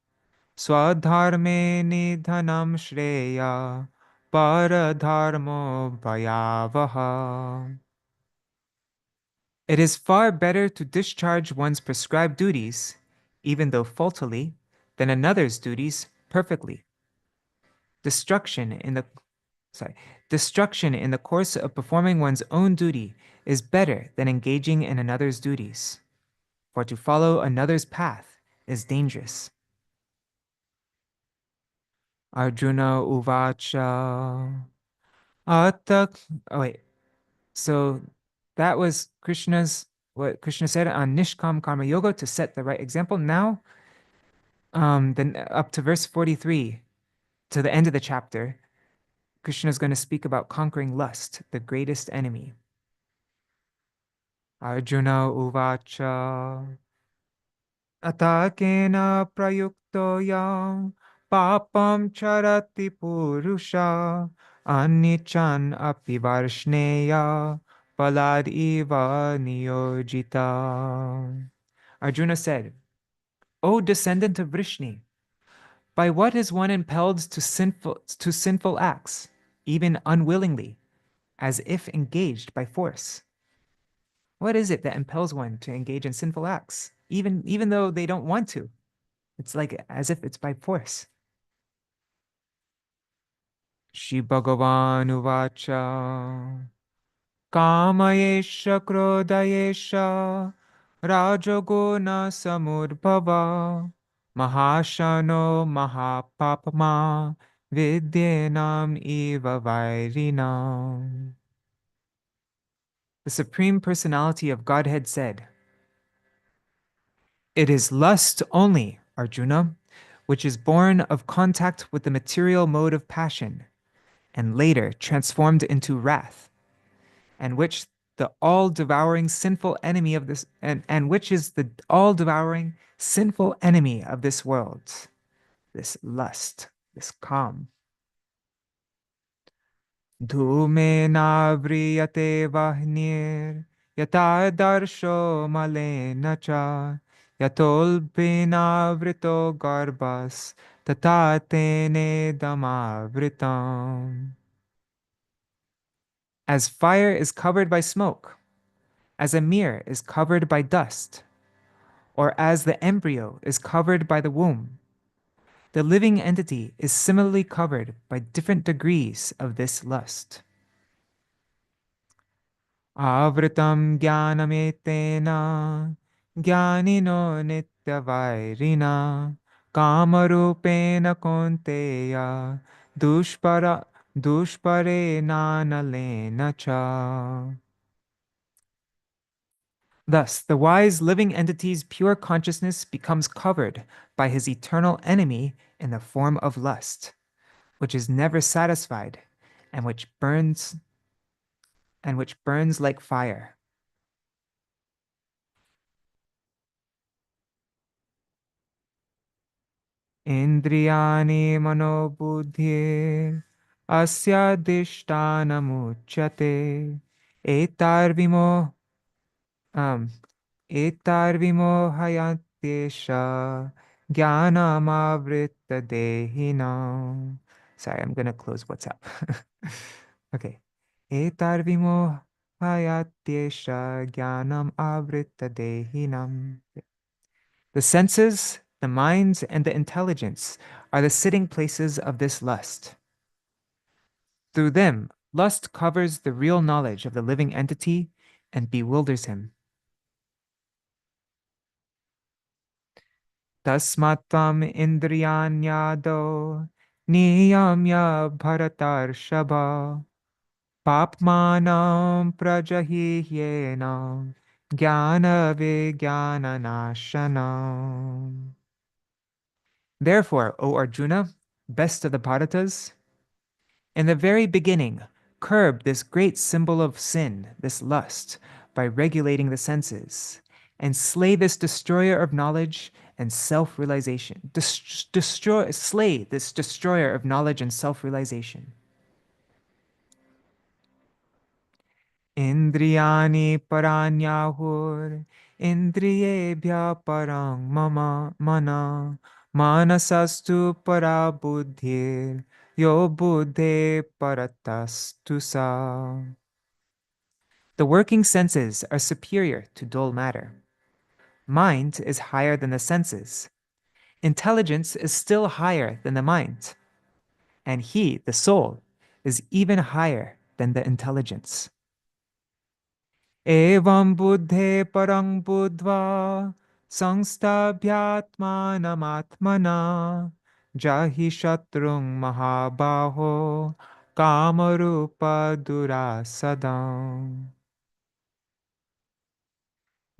swadharme nidhanam shreya paradharmo bhayavaha. It is far better to discharge one's prescribed duties, even though faultily, than another's duties perfectly. Destruction in the Destruction in the course of performing one's own duty is better than engaging in another's duties, for to follow another's path is dangerous. Arjuna Uvacha. Atak. Oh, wait. So that was what Krishna said on Nishkam Karma Yoga to set the right example. Now, then up to verse 43, to the end of the chapter, Krishna is going to speak about conquering lust, the greatest enemy. Arjuna Uvacha. Atakena prayukto yang papam charati purusha anichan apivarshneya palad iva niyojita. Arjuna said, O descendant of Vrishni, by what is one impelled to sinful acts, even unwillingly, as if engaged by force? What is it that impels one to engage in sinful acts, even though they don't want to? It's like as if it's by force. Shri Bhagavan Uvacha Kamayesha Krodayesha Rajoguna Samurbhava Mahashano Mahapapama Vidyanam Eva Vairinam. The Supreme Personality of Godhead said, It is lust only, Arjuna, which is born of contact with the material mode of passion, and later transformed into wrath, and which the all-devouring sinful enemy of this and which is the all-devouring sinful enemy of this world, this lust, this calm. Dhumenavriyate vahnir yata darsho malena cha yatolpinavrito garbhas tata tene damavritam. As fire is covered by smoke, as a mirror is covered by dust, or as the embryo is covered by the womb, the living entity is similarly covered by different degrees of this lust. Avritam jnanametena jnanino nityavairina kamarupena konteya dushpare nanalena cha. Thus, the wise living entity's pure consciousness becomes covered by his eternal enemy in the form of lust, which is never satisfied and which burns like fire. Indriyani manobuddhir asya dishtanamuchyate etar vimo um etar vimohayatyesha jnanamavrita dehinam. Sorry, I'm gonna close WhatsApp. Okay. Etar vimo hayatyesha jnanam avrita dehinam. The senses, the mind, and the intelligence are the sitting places of this lust. Through them, lust covers the real knowledge of the living entity and bewilders him. Tasmattam indriyanyado niyamya bharatarshava papmanam prajahihyena jnana vijnananashanam. Therefore, O Arjuna, best of the Bharatas, in the very beginning, curb this great symbol of sin, this lust, by regulating the senses, and slay this destroyer of knowledge and self-realization. Slay this destroyer of knowledge and self-realization. Indriyani paranyahur, indriyebhya parang mama mana, manasastu para buddhir, yo buddhe paratastu sa. The working senses are superior to dull matter. Mind is higher than the senses. Intelligence is still higher than the mind. And he, the soul, is even higher than the intelligence. Evam buddhe parang buddhva samstabhyatmanamatmana jahi shatrung mahabaho kamarupa durasadam.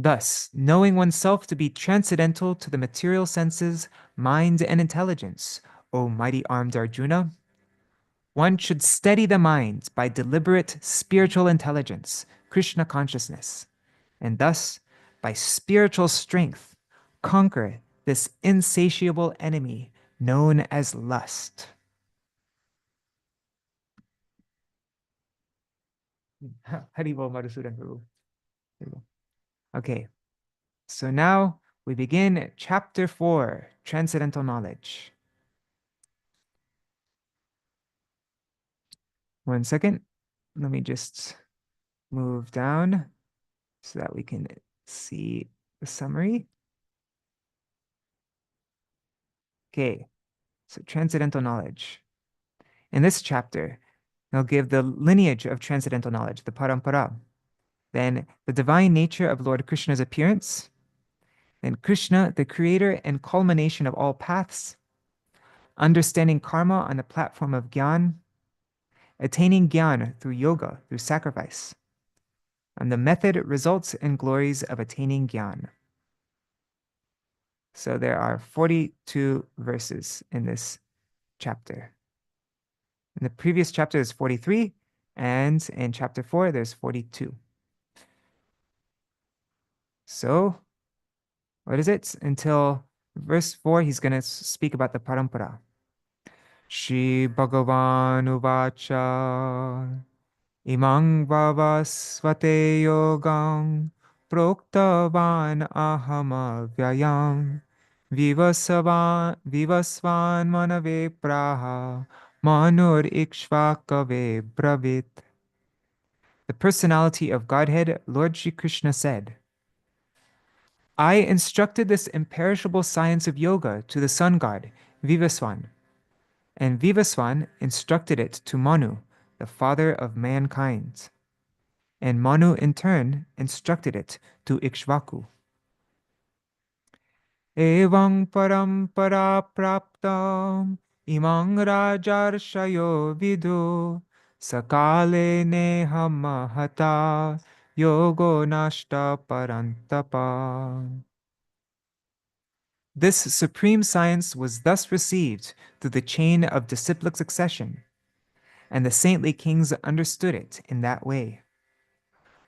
Thus, knowing oneself to be transcendental to the material senses, mind, and intelligence, O mighty armed Arjuna, one should steady the mind by deliberate spiritual intelligence, Krishna consciousness, and thus, by spiritual strength, conquer this insatiable enemy known as lust. Haribol Madhusudan Prabhu. Okay, so now we begin chapter 4, Transcendental Knowledge. One second. Let me just move down so that we can see the summary. Okay, so transcendental knowledge. In this chapter, they'll give the lineage of transcendental knowledge, the parampara. Then the divine nature of Lord Krishna's appearance. Then Krishna, the creator and culmination of all paths. Understanding karma on the platform of Gyan. Attaining Gyan through yoga, through sacrifice. And the method, results, and glories of attaining Gyan. So there are 42 verses in this chapter. In the previous chapter, there's 43, and in chapter 4, there's 42. So, what is it? Until verse 4, he's going to speak about the parampara. Shri Bhagavan Uvacha Imang Vavasvate Yogam Proktavan Aham Vyayam Vivasvan Manave Praha Manur Ikshvakave Bravit. The personality of Godhead, Lord Shri Krishna said, I instructed this imperishable science of yoga to the sun god, Vivasvan, and Vivasvan instructed it to Manu, the father of mankind. And Manu in turn instructed it to Ikshvaku. Evang parampara praptam imang rajarshayo vidu sakale neha mahata yogo nashta parantapa. This supreme science was thus received through the chain of disciplic succession, and the saintly kings understood it in that way.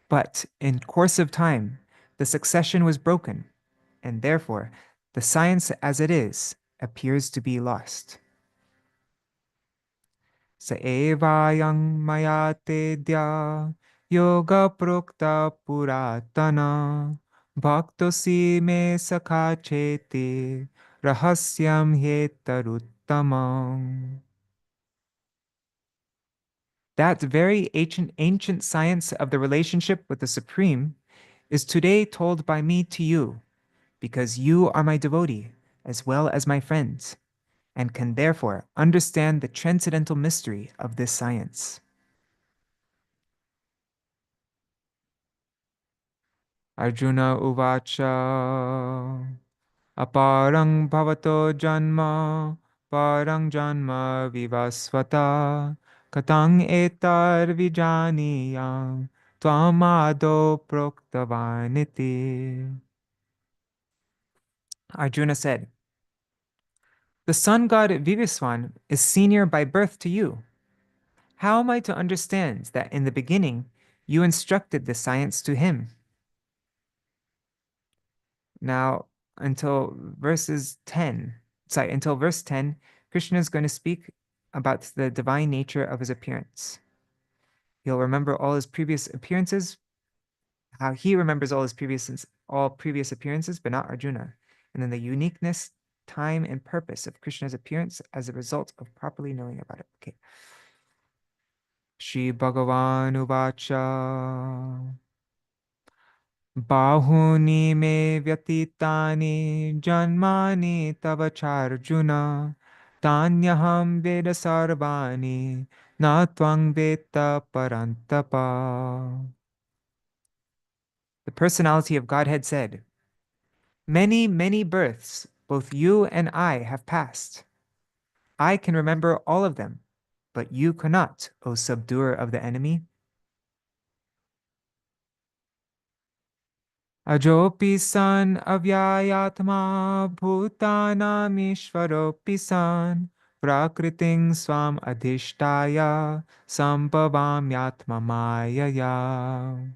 But in course of time, the succession was broken, and therefore the science as it is appears to be lost. Sa evayang mayate dya yoga prokta puratana bhaktosi me sakha cheti rahasyam hetaruttamam. That very ancient science of the relationship with the Supreme is today told by me to you, because you are my devotee as well as my friends, and can therefore understand the transcendental mystery of this science. Arjuna Uvacha Aparang Bhavato Janma Parang Janma Vivasvata Katang Etar Vijaniyam Tvamado Proktavaniti. Arjuna said, the sun god Vivaswan is senior by birth to you. How am I to understand that in the beginning you instructed the science to him? Now, until verse 10, Krishna is going to speak about the divine nature of his appearance. He'll remember all his previous appearances, how he remembers all previous appearances, but not Arjuna. And then the uniqueness, time, and purpose of Krishna's appearance as a result of properly knowing about it. Okay. Shri Bhagavan Uvacha Bahuni me vyatitani janmani tava charjuna tanyaham veda sarvani na tvang veta parantapa. The personality of Godhead said, many, many births both you and I have passed. I can remember all of them, but you cannot, O subduer of the enemy. Ajopi san avyayatma bhutanam ishvaropi san prakriting swam adhishtaya sambhavam mayaya.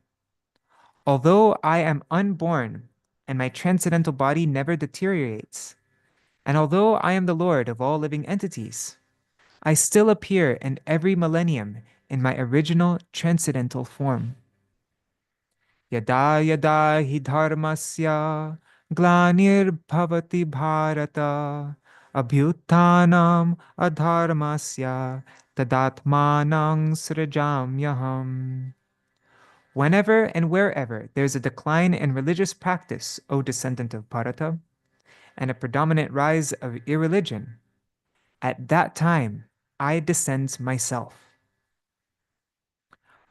Although I am unborn and my transcendental body never deteriorates, and although I am the Lord of all living entities, I still appear in every millennium in my original transcendental form. Yada yada hi dharmasya glanir bharata abhyuttanam adharmasya tadatmanang srijamyaham. Whenever and wherever there is a decline in religious practice, O descendant of Bharata, and a predominant rise of irreligion, at that time I descend myself.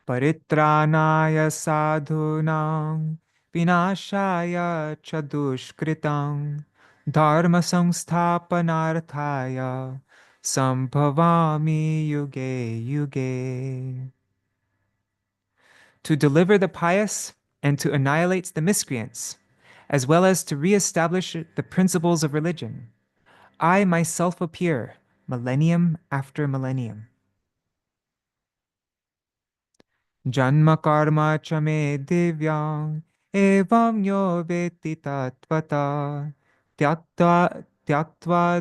Paritranaya sadhunam vinashaya chadushkritam dharma samsthapanarthaya sambhavami yuge yuge. To deliver the pious and to annihilate the miscreants, as well as to re-establish the principles of religion, I myself appear millennium after millennium. Janma karma chame divyang evam yo veti tatvata tyaktva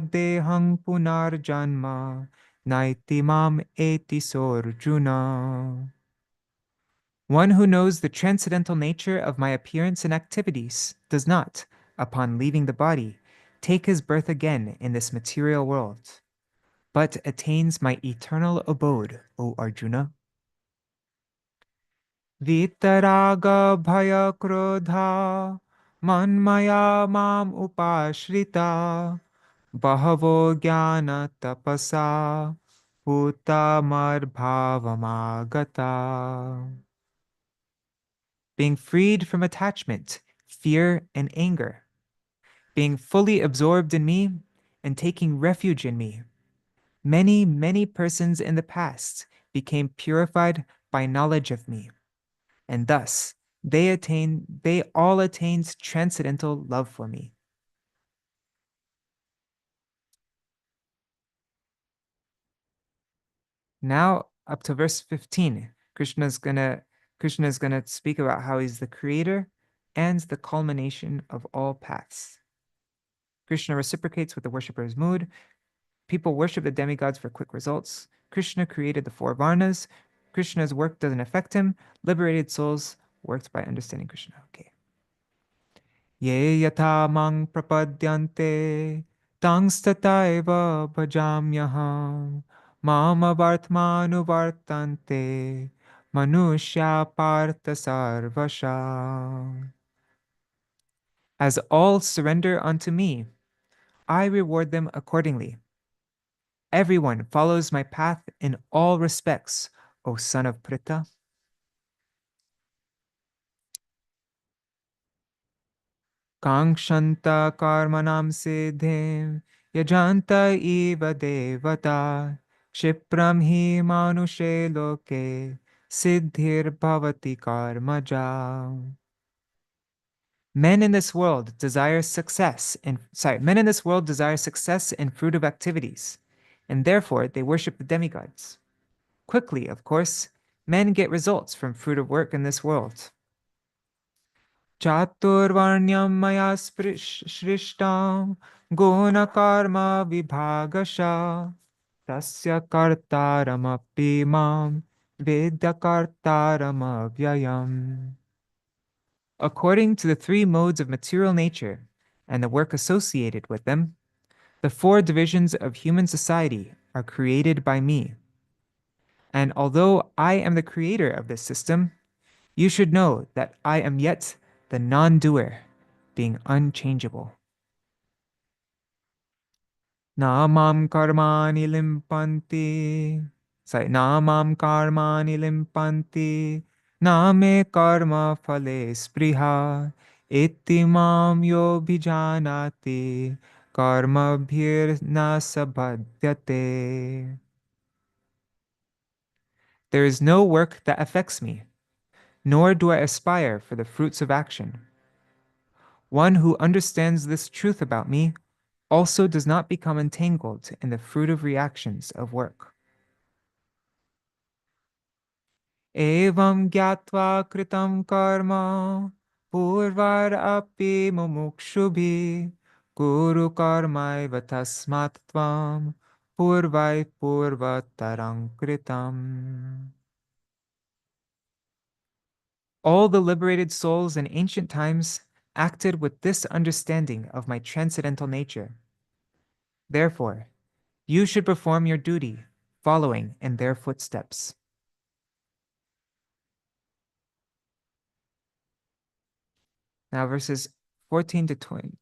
dehang punar janma naiti mam eti sorjuna. One who knows the transcendental nature of my appearance and activities does not, upon leaving the body, take his birth again in this material world, but attains my eternal abode, O Arjuna. Vitaraga bhaya krodha manmaya mam upashrita bahavo jnana tapasa bhutamarbhavamagata. Being freed from attachment, fear, and anger, being fully absorbed in me and taking refuge in me, many, many persons in the past became purified by knowledge of me, and thus they all attained transcendental love for me. Now up to verse 15, Krishna is gonna speak about how he's the creator and the culmination of all paths. Krishna reciprocates with the worshipper's mood. People worship the demigods for quick results. Krishna created the four varnas. Krishna's work doesn't affect him. Liberated souls worked by understanding Krishna. Okay. Ye yata mang prapadyante tangstataiva bhajamyaham Mama Vartmanu Vartante Manushya Partha Sarvasha. As all surrender unto me, I reward them accordingly. Everyone follows my path in all respects, O son of Pritha. Kangshanta karmanam siddhim yajanta eva devata kshipram hi manushe loke siddhir bhavati karmaja. Men in this world desire success in fruitive activities, and therefore they worship the demigods. Quickly, of course, men get results from fruitive work in this world. Chaturvarnyam maya shrishtam guna karma vibhagasha tasya kartaram api mam vidya kartaram avyayam. According to the three modes of material nature and the work associated with them, the four divisions of human society are created by me. And although I am the creator of this system, you should know that I am yet the non-doer, being unchangeable. Namam karmani limpanti. Namam karmani limpanti. Name karma phale spriha. Iti mam yo bhijanati. Karma bhir na sabhadyate. There is no work that affects me, nor do I aspire for the fruits of action. One who understands this truth about me also does not become entangled in the fruitive reactions of work. Evam gyatva kritam karma purvar api mumukshubhi guru karmaiva tasmat tvam purvai purvataram kritam. All the liberated souls in ancient times acted with this understanding of my transcendental nature. Therefore, you should perform your duty, following in their footsteps. Now, verses 14 to 20,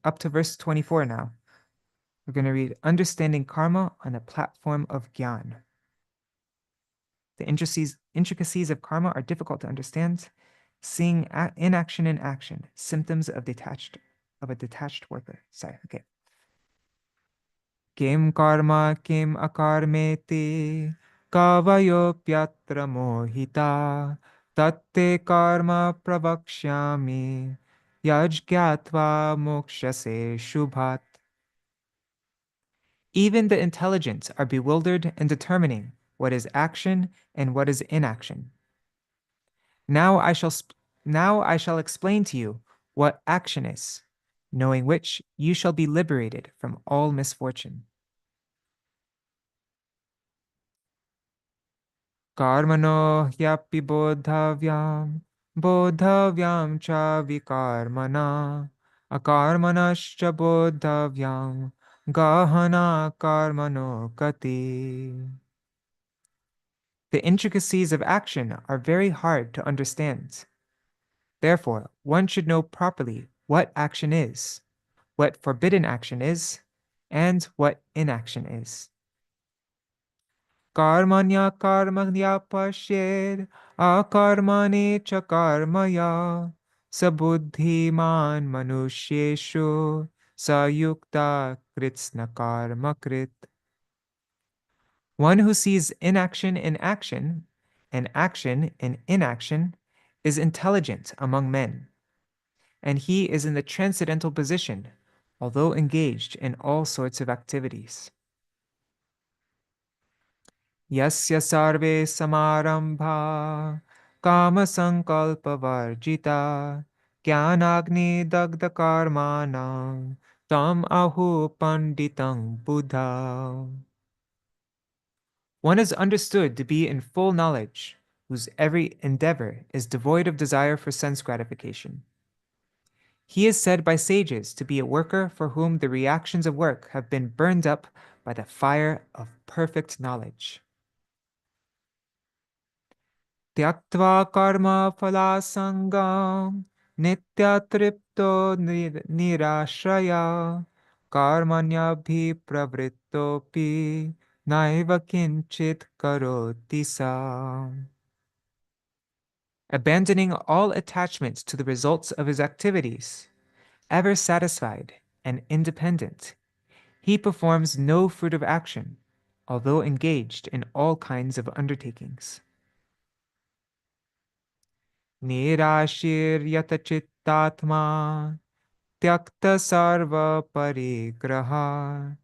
up to verse 24 now. We're going to read Understanding Karma on the Platform of Gyan. The intricacies of karma are difficult to understand. Seeing inaction in action, symptoms of a detached worker. Okay. Kim karma kim akarmeti kavayopyatra mohita tatte karma pravakshyami yajgyatva mokshase shubhat. Even the intelligent are bewildered in determining what is action and what is inaction. Now I shall explain to you what action is, knowing which you shall be liberated from all misfortune. Karmano hyapi bodhavyam cha vikarmana, akarmanascha bodhavyam, gahana karmano kati. The intricacies of action are very hard to understand. Therefore, one should know properly what action is, what forbidden action is, and what inaction is. Karmanya karmanya pashed akarmane cha karmaya sabuddhiman manusyeshu sayukta kritsna karma krit. One who sees inaction in action and action in inaction is intelligent among men, and he is in the transcendental position, although engaged in all sorts of activities. Yasya sarve samarambha kama sankalpa varjita jnanagni dagda karmanam tam ahu panditang buddha. One is understood to be in full knowledge, whose every endeavor is devoid of desire for sense gratification. He is said by sages to be a worker for whom the reactions of work have been burned up by the fire of perfect knowledge. Tyaktva karma phalasangam nityatripto nirashraya karmanyabhi pravrittopi naiva kinchit karoti sam. Abandoning all attachments to the results of his activities, ever satisfied and independent, he performs no fruitive action, although engaged in all kinds of undertakings. Nirashiryata chittatma tyakta sarva parigraha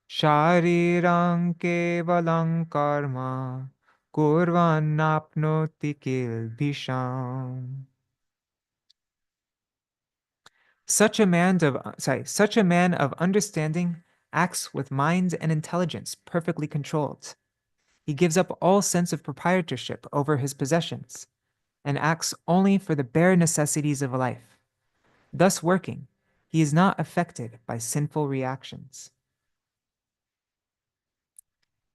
sharirang kevalang karma kurvanapnoti kilbhisham. Such a man of understanding acts with mind and intelligence perfectly controlled. He gives up all sense of proprietorship over his possessions and acts only for the bare necessities of life. Thus working, he is not affected by sinful reactions.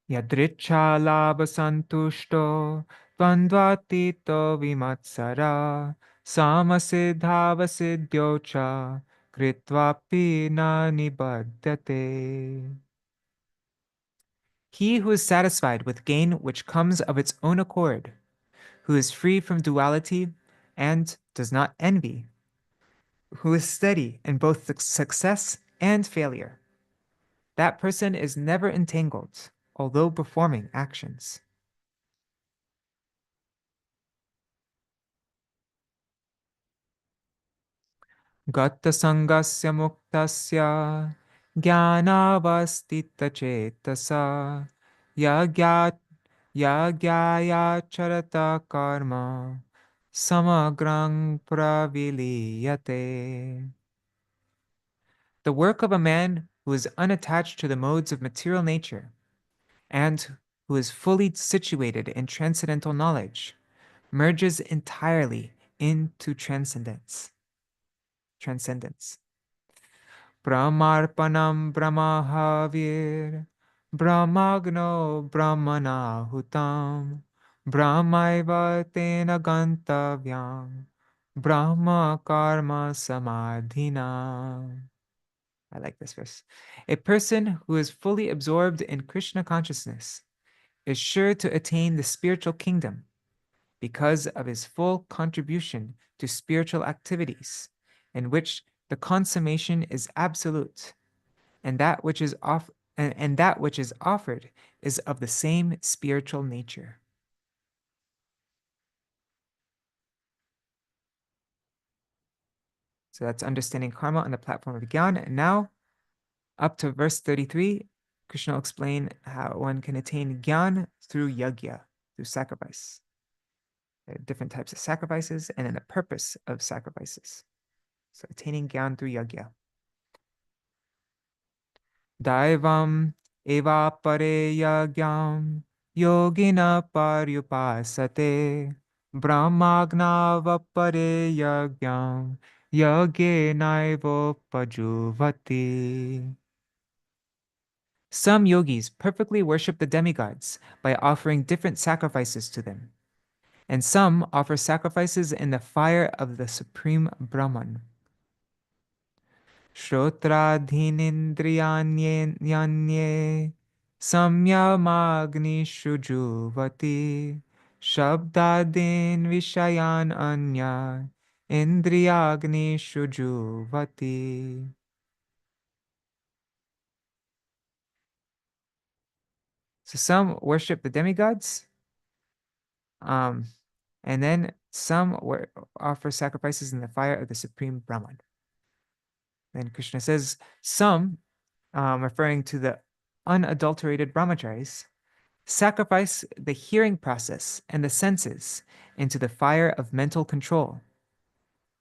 Yadricha labha santushto dvandvatito vimatsara samasiddhava siddhyocha kritvapi na nibadyate. He who is satisfied with gain which comes of its own accord, who is free from duality and does not envy, who is steady in both success and failure. That person is never entangled, although performing actions. Gata sangasya muktasya jnanavastita cetasa yagyaya charata karma samagrang praviliyate. The work of a man who is unattached to the modes of material nature and who is fully situated in transcendental knowledge merges entirely into transcendence. Brahmarpanam brahmahavir brahmagno brahmanahutam brahmaiva tena gantavyam brahma karma samadhina. I like this verse. A person who is fully absorbed in Krishna consciousness is sure to attain the spiritual kingdom because of his full contribution to spiritual activities, in which the consummation is absolute, and that which is offered is of the same spiritual nature. So that's understanding karma on the platform of Gyan. And now, up to verse 33, Krishna will explain how one can attain Gyan through yajna, through sacrifice. There are different types of sacrifices and then the purpose of sacrifices. So attaining Gyan through yajna. Daivam eva pare yagyam yogina paryupasate brahmagnava pare yagyam yagenaivo pajuvati. Some yogis perfectly worship the demigods by offering different sacrifices to them, and some offer sacrifices in the fire of the supreme Brahman. Shrotraadhinindriyanye samyamagnishu juvati shabdadin vishayan anya indriyagnishu juvati. So some worship the demigods, and then some offer sacrifices in the fire of the supreme Brahman. Then Krishna says, some, referring to the unadulterated brahmacharis, sacrifice the hearing process and the senses into the fire of mental control.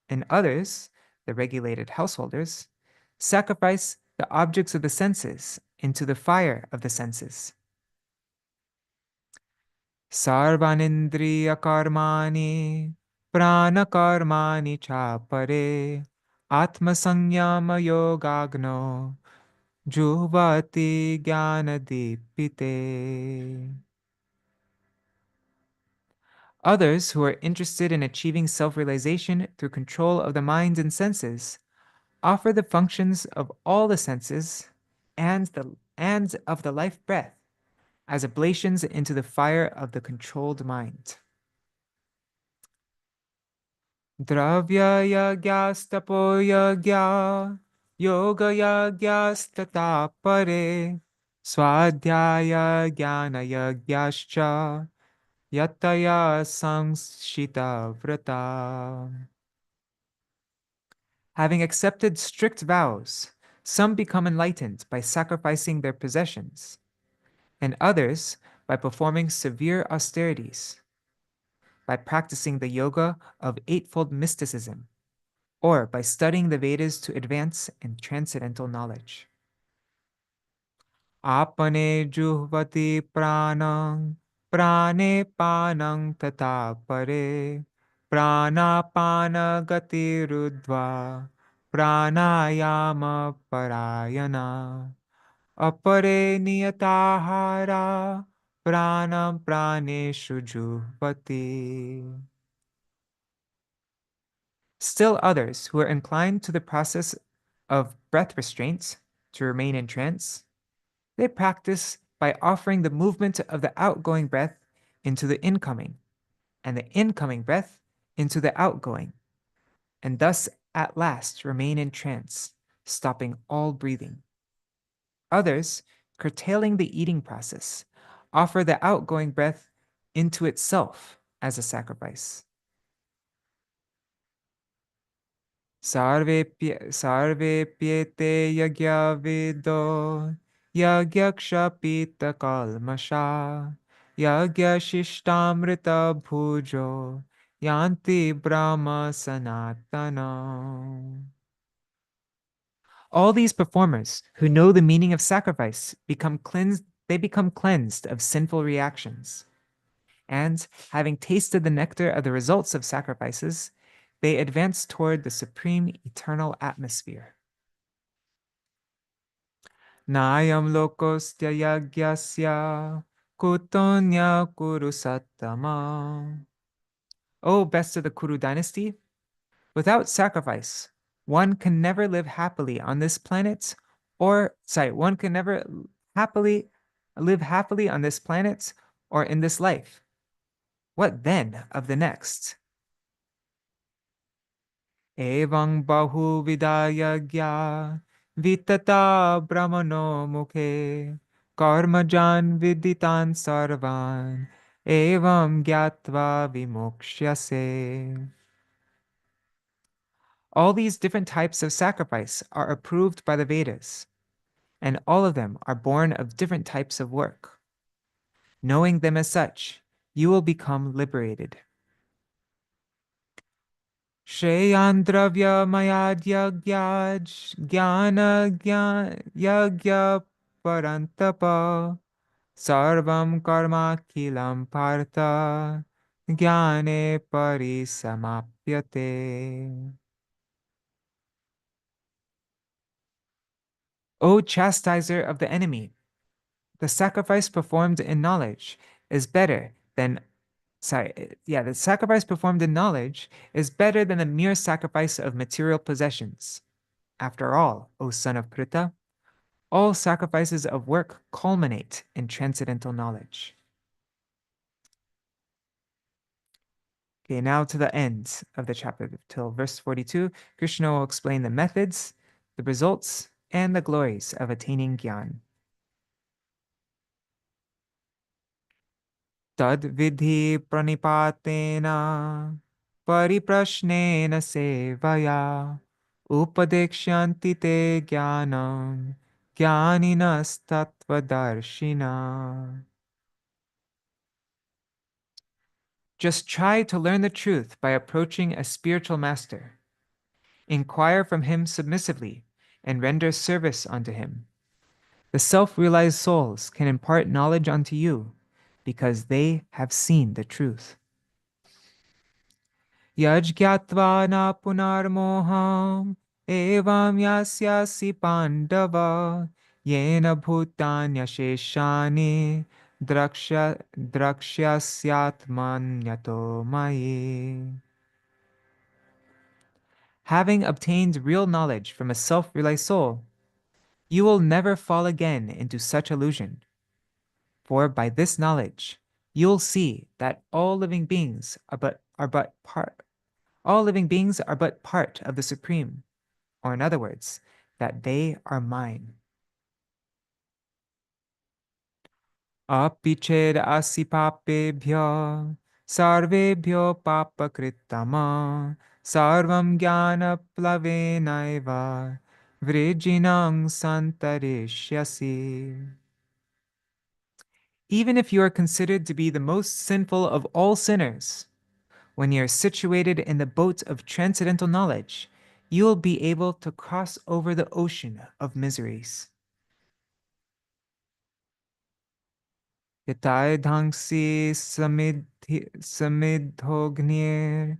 And others, the regulated householders, sacrifice the objects of the senses into the fire of the senses. Sarvanindriya karmani prana karmani chapare Atma Sanyama Yogagno Juhvati Jnanadipite. Others who are interested in achieving self-realization through control of the mind and senses offer the functions of all the senses and of the life breath as oblations into the fire of the controlled mind. Dravya yagyastapo yagya yoga yagyastata pare swadhyaya jnana yagyascha yataya samshita vrata. Having accepted strict vows, some become enlightened by sacrificing their possessions, and others by performing severe austerities, by practicing the yoga of eightfold mysticism, or by studying the Vedas to advance in transcendental knowledge. Apane juhvati pranang prane panang tata pare pranapana gati rudva pranayama parayana apare niyatahara pranam praneshu juhvati. Still others who are inclined to the process of breath restraint to remain in trance, they practice by offering the movement of the outgoing breath into the incoming, and the incoming breath into the outgoing, and thus at last remain in trance, stopping all breathing. Others, curtailing the eating process, offer the outgoing breath into itself as a sacrifice. Sarvepyete yagya vido yagyakshapita kalmasha yagya shishtamrita bhujo yanti brahma sanatana. All these performers who know the meaning of sacrifice become cleansed of sinful reactions. And having tasted the nectar of the results of sacrifices, they advance toward the supreme eternal atmosphere. Nayam lokostya yagyasya kutonya kuru sattama. O best of the Kuru dynasty, without sacrifice, one can never live happily on this planet, one can never live happily on this planet or in this life. What then of the next? Evang bahu vidayagya vitata brahmano mukhe karmajan viditan sarvan evam gyatva vimokṣyase. All these different types of sacrifice are approved by the Vedas, and all of them are born of different types of work. Knowing them as such, you will become liberated. Shreyan dravya mayad yagyaj jnana yagya parantapa sarvam karma kilam partha jnane parisamapyate. O chastiser of the enemy, the sacrifice performed in knowledge is better than the sacrifice performed in knowledge is better than the mere sacrifice of material possessions. After all, O son of Pritha, all sacrifices of work culminate in transcendental knowledge. Okay, now to the end of the chapter, till verse 42, Krishna will explain the methods, the results, and the glories of attaining Gyan. Tad vidhi pranipatena pariprashnena sevaya upadekshanti te jnanam jnaninas tattvadarshina. Just try to learn the truth by approaching a spiritual master. Inquire from him submissively and render service unto him. The self-realized souls can impart knowledge unto you because they have seen the truth. Yajgyatva na punarmoham evam yasyasi pandava yena bhutanya sheshani drakshyasyatmanyato mayi. Having obtained real knowledge from a self-realized soul, you will never fall again into such illusion. For by this knowledge, you will see that all living beings are but part of the Supreme, or in other words, that they are mine. Api ched asi papebhyo sarvebhyo papakritama sarvam jnana plavenaiva vrijinam santarishyasi. Even if you are considered to be the most sinful of all sinners, when you are situated in the boat of transcendental knowledge, you will be able to cross over the ocean of miseries. Yataidhangsi samidhognir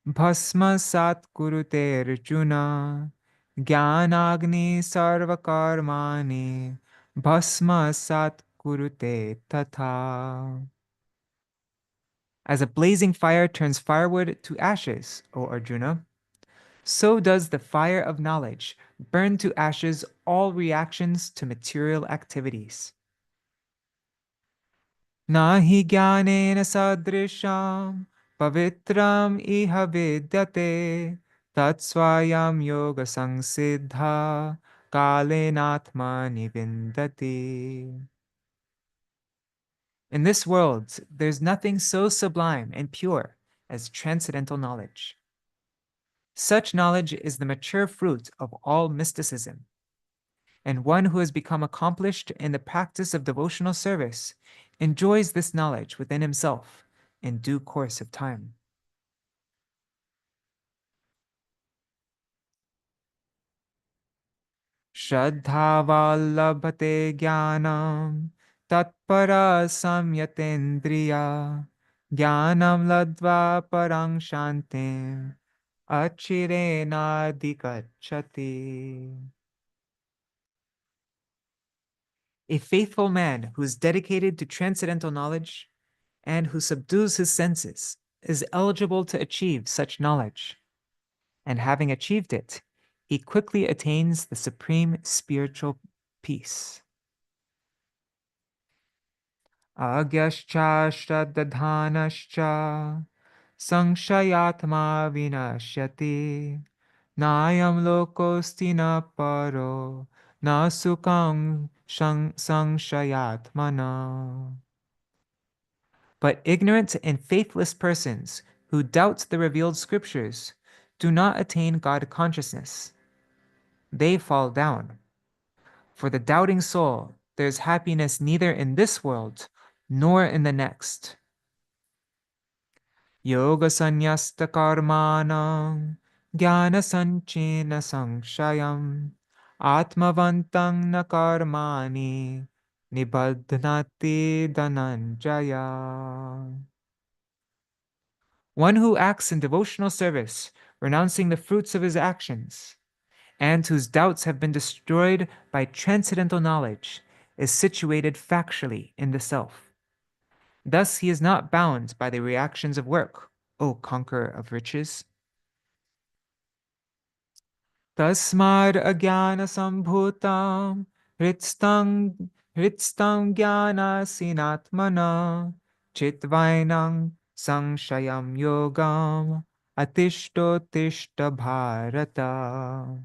bhasma sat kurute arjuna jnanagni sarvakarmani bhasma sat kurute tatha. As a blazing fire turns firewood to ashes, O Arjuna, so does the fire of knowledge burn to ashes all reactions to material activities. Nahi jnanena sadrisham pavitram iha vidyate tatsvayam yoga samsiddha kalenatmani vindati. In this world, there's nothing so sublime and pure as transcendental knowledge. Such knowledge is the mature fruit of all mysticism, and one who has become accomplished in the practice of devotional service enjoys this knowledge within himself in due course of time. Shraddhavalabhate jnanam tatpara samyatendriya jnanam ladva parang shantim achirenadikachati. A faithful man who is dedicated to transcendental knowledge and who subdues his senses is eligible to achieve such knowledge. And having achieved it, he quickly attains the supreme spiritual peace. Agyascha shraddadhanascha sankshayatma vinashyati nayam lokosti na paro na sukham sankshayatmana. But ignorant and faithless persons who doubt the revealed scriptures do not attain God consciousness. They fall down. For the doubting soul, there is happiness neither in this world nor in the next. Yoga sanyasta karmanam jnana sanchena sankshayam atmavantang na karmani nibadhnati dhananjaya. One who acts in devotional service, renouncing the fruits of his actions, and whose doubts have been destroyed by transcendental knowledge, is situated factually in the self. Thus he is not bound by the reactions of work, O conqueror of riches. Tasmad agyana sambhutam hritstam jnana sinatmana chitvainam samshayam yogam atishto tishta bharata.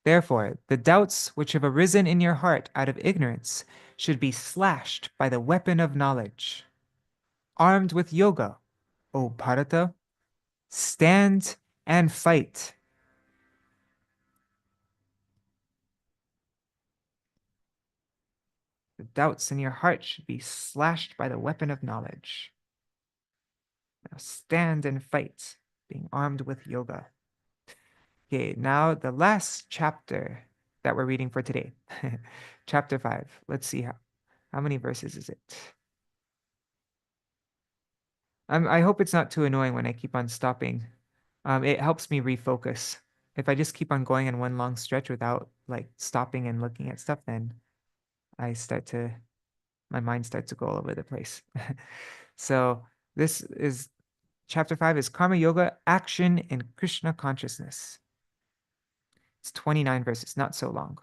Therefore, the doubts which have arisen in your heart out of ignorance should be slashed by the weapon of knowledge. Armed with yoga, O Bharata, stand and fight. The doubts in your heart should be slashed by the weapon of knowledge. Now stand and fight, being armed with yoga. Okay, now the last chapter that we're reading for today. Chapter 5. Let's see how many verses is it? I hope it's not too annoying when I keep on stopping. It helps me refocus. if I just keep on going in one long stretch without like stopping and looking at stuff, then my mind starts to go all over the place. So this is chapter 5 is Karma Yoga, Action in Krishna Consciousness. It's 29 verses, not so long.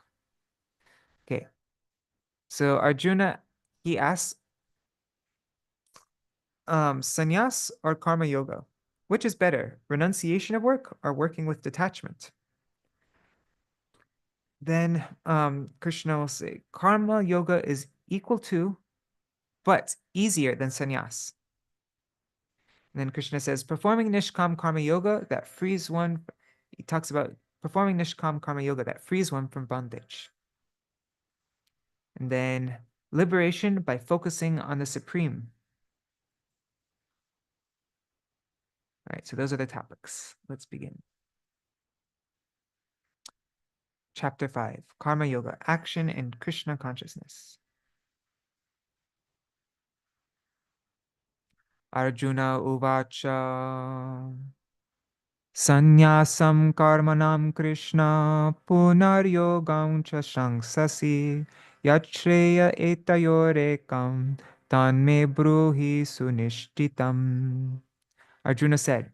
Okay. So Arjuna, he asks, sannyas or karma yoga? Which is better, renunciation of work or working with detachment? Then Krishna will say, karma yoga is equal to, but easier than sannyas. And then Krishna says, performing nishkam karma yoga that frees one. He talks about performing nishkam karma yoga that frees one from bondage. And then liberation by focusing on the Supreme. All right, so those are the topics. Let's begin. Chapter 5, Karma Yoga, Action in Krishna Consciousness. Arjuna Uvacha Sannyasam Karmanam Krishna Punaryogam cha Shangsasi Yachreya Etayorekam Tanme Bruhi Sunishtitam. Arjuna said,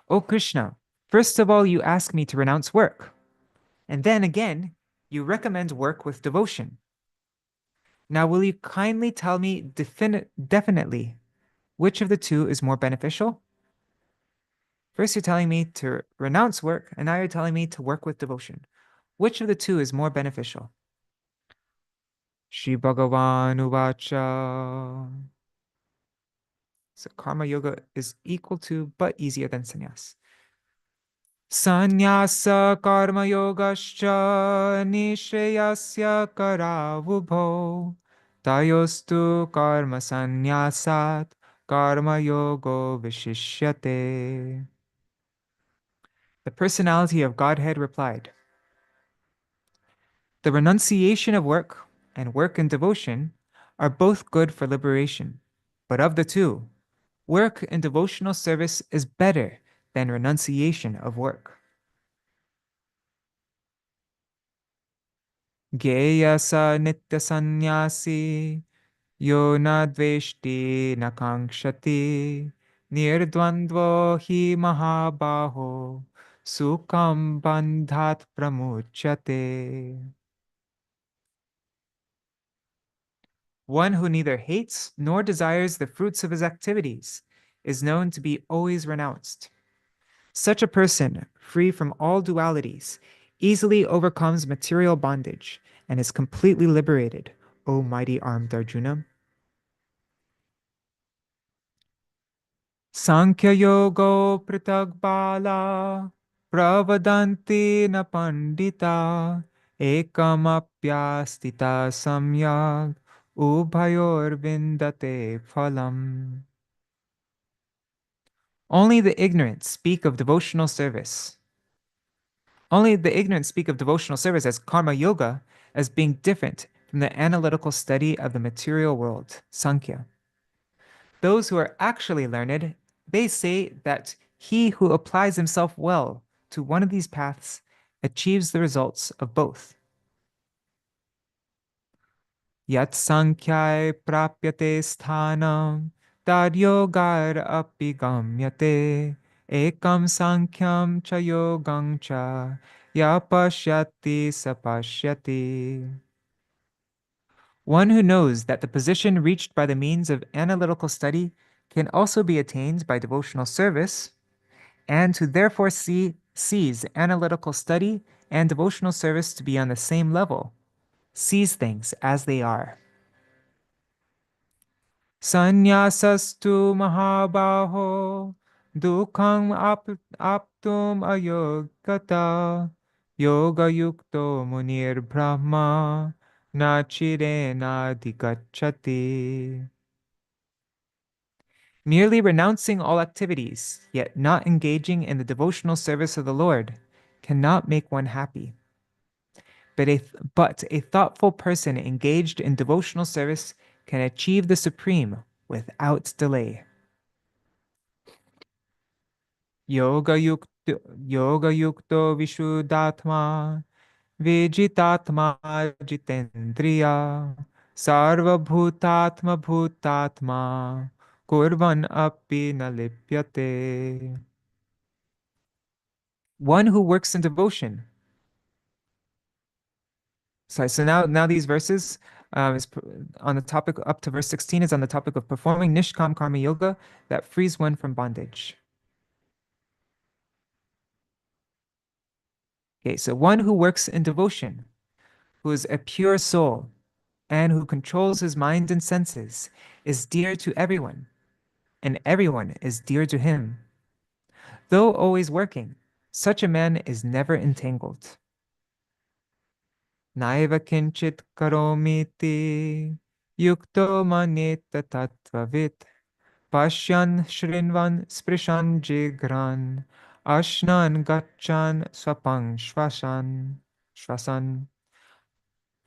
O Krishna, first of all you ask me to renounce work, and then again you recommend work with devotion. Now will you kindly tell me definitely which of the two is more beneficial? First, you're telling me to renounce work, and now you're telling me to work with devotion. Which of the two is more beneficial? Shri Bhagavan Uvacha. So karma yoga is equal to but easier than sannyas. Sannyasa karma yogascha nishreyasya karavubho tayostu karma sannyasat karma yogo vishishyate. The personality of Godhead replied, the renunciation of work and work in devotion are both good for liberation. But of the two, work in devotional service is better than renunciation of work. Geya sa nitya sannyasi yo na dveshti na kankshati nirdvandvo hi mahabaho sukham bandhat pramuchyate. One who neither hates nor desires the fruits of his activities is known to be always renounced. Such a person, free from all dualities, easily overcomes material bondage and is completely liberated, O mighty armed Arjuna. Sankhya yogo pritagbala pravadanti na pandita ekamapyastita samyag ubhayor vindate phalam. Only the ignorant speak of devotional service. Only the ignorant speak of devotional service as karma yoga as being different from the analytical study of the material world, Sankhya. Those who are actually learned, they say that he who applies himself well to one of these paths achieves the results of both. Yat sankhyae prapyate sthanam tad yogar api gamyate ekam sankyam cha yogam cha ya pashyati sapashyati. One who knows that the position reached by the means of analytical study can also be attained by devotional service, and who therefore sees analytical study and devotional service to be on the same level, sees things as they are. Sanyasastu mahabaho dukham aptum ayogata yoga yukto munir brahma nachirena dikachati. Merely renouncing all activities, yet not engaging in the devotional service of the Lord, cannot make one happy. But a thoughtful person engaged in devotional service can achieve the supreme without delay. Yoga yukto Yoga yukto vishuddhatma vijitatma jitendriya sarva bhutatma bhutatma kurvan api na lipyate. One who works in devotion. So now these verses is on the topic up to verse 16 is on the topic of performing Nishkam Karma Yoga that frees one from bondage. Okay, so one who works in devotion, who is a pure soul, and who controls his mind and senses, is dear to everyone, and everyone is dear to him. Though always working, such a man is never entangled. Naiva kinchit karomiti yukto maneta tattvavit Pashyan shrinvan sprishan jigran ashnan gachan swapang shvasan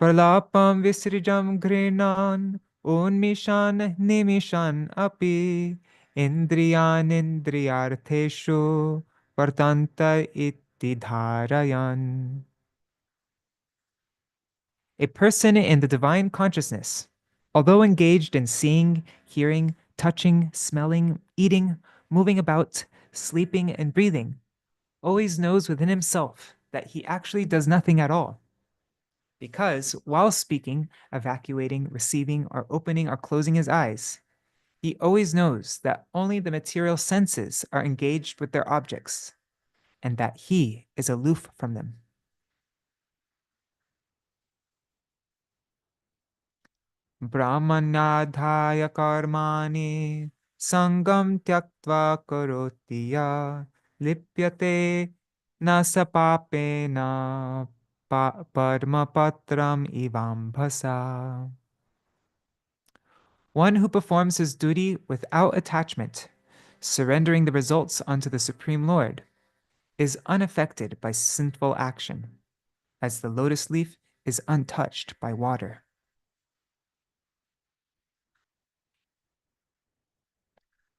pralapam visrijam grinan unmishan nimishan api indriyan indriyartheshu vartanta iti dharayan. A person in the divine consciousness, although engaged in seeing, hearing, touching, smelling, eating, moving about, sleeping, and breathing, always knows within himself that he actually does nothing at all. Because while speaking, evacuating, receiving, or opening or closing his eyes, he always knows that only the material senses are engaged with their objects, and that he is aloof from them. Brahmanadhaya karmani sangam tyaktva karoti ya lipyate na sapapena padmapatram ivambhasa. One who performs his duty without attachment, surrendering the results unto the Supreme Lord, is unaffected by sinful action, as the lotus leaf is untouched by water.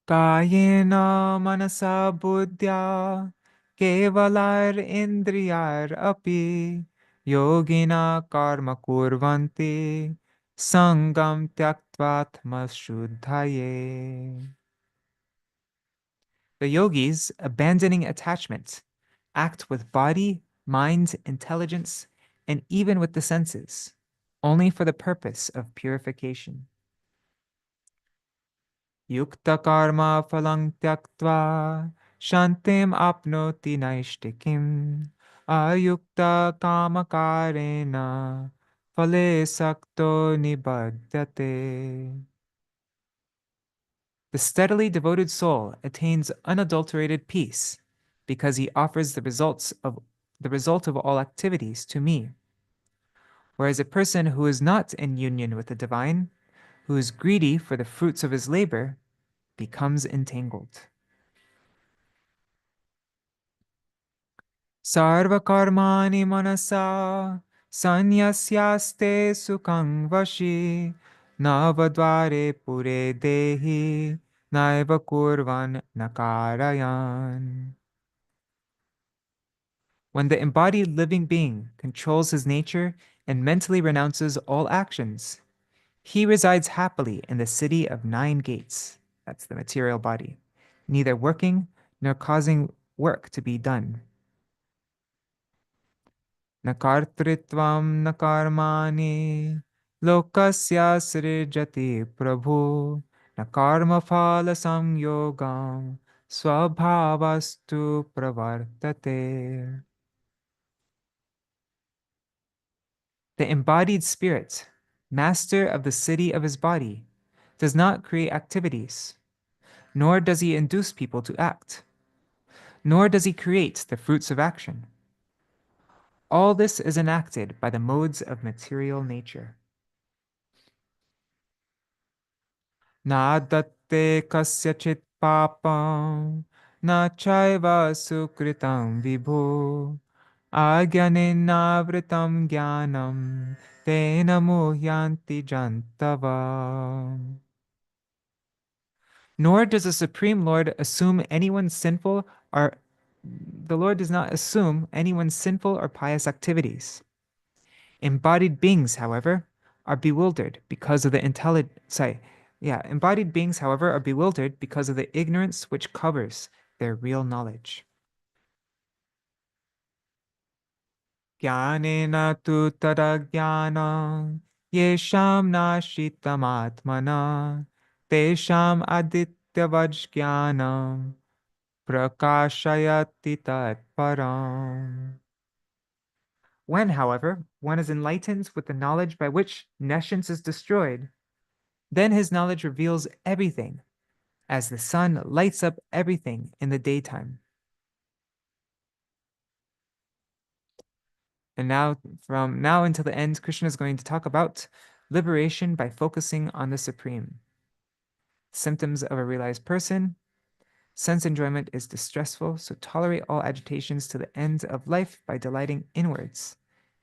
Kayena manasa buddhya kevalar indriyar api yogina karma kurvanti sangam tyaktvatma shuddhaye. The yogis, abandoning attachment, act with body, mind, intelligence, and even with the senses, only for the purpose of purification. Yukta karma phalang tyaktva shantim apnoti naishtikim ayukta kama karena phale sakto nibadyate. The steadily devoted soul attains unadulterated peace because he offers the result of all activities to me. Whereas a person who is not in union with the divine, who is greedy for the fruits of his labor, becomes entangled. Sarva karmani manasa sanyasyaste sukhang vashi navadvare pure dehi naiva kurvan nakarayan. When the embodied living being controls his nature and mentally renounces all actions, he resides happily in the city of 9 gates. That's the material body, neither working nor causing work to be done. Nakartritvam nakarmani lokasya srijati prabhu nakarma phala samyogam swabhavastu pravartate. The embodied spirit, master of the city of his body, does not create activities, nor does he induce people to act, nor does he create the fruits of action. All this is enacted by the modes of material nature. Na datte kasyachit papam, na chaiva sukritam vibhu, agyanenavritam jnanam, tena muhyanti jantava. Nor does the Supreme Lord assume anyone's sinful or the Lord does not assume anyone's sinful or pious activities. Embodied beings, however, are bewildered because of the embodied beings, however, are bewildered because of the ignorance which covers their real knowledge. Jnanena tu tada jnanam yesham nashitam atmana tesham adityavaj jnanam prakashayati tat param. When, however, one is enlightened with the knowledge by which nescience is destroyed, then his knowledge reveals everything, as the sun lights up everything in the daytime. And now, from now until the end, Krishna is going to talk about liberation by focusing on the Supreme. Symptoms of a realized person. Sense enjoyment is distressful, so tolerate all agitations to the end of life by delighting inwards.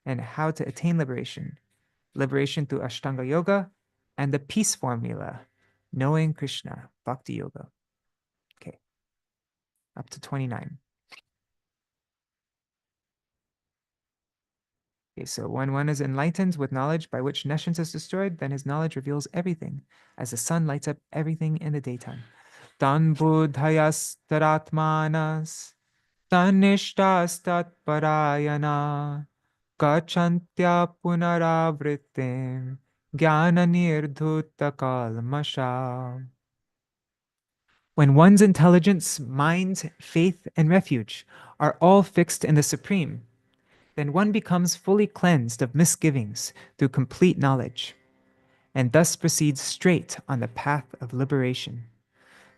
And how to attain liberation. Liberation through Ashtanga Yoga and the peace formula, knowing Krishna, Bhakti Yoga. Okay, up to 29. Okay, so when one is enlightened with knowledge by which nescience is destroyed, then his knowledge reveals everything, as the sun lights up everything in the daytime. Tan buddhayas taratmanas, tan nishtas tat parayana, gachantya punaravritim, jnana nirdhuta kalmasha. When one's intelligence, mind, faith, and refuge are all fixed in the Supreme, then one becomes fully cleansed of misgivings through complete knowledge, and thus proceeds straight on the path of liberation.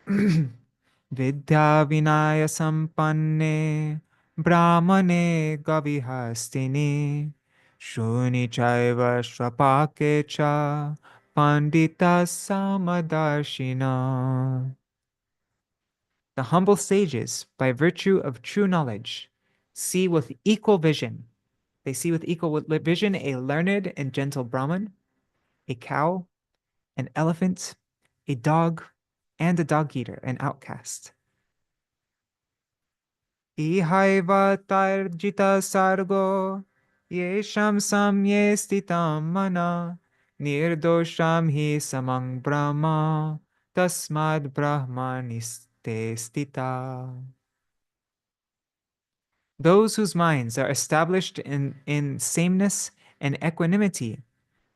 Vidya vinaya sampanne brahmane gavihastine shuni chaiva shvapake cha pandita samadarshina. The humble sages, by virtue of true knowledge, see with equal vision. They see with equal vision a learned and gentle Brahman, a cow, an elephant, a dog, and a dog-eater, an outcast. Ihaiva tarjita sargo, yesham samye stitam mana, nirdosham hi samang brahma, tasmad brahmaniste stita. Those whose minds are established in sameness and equanimity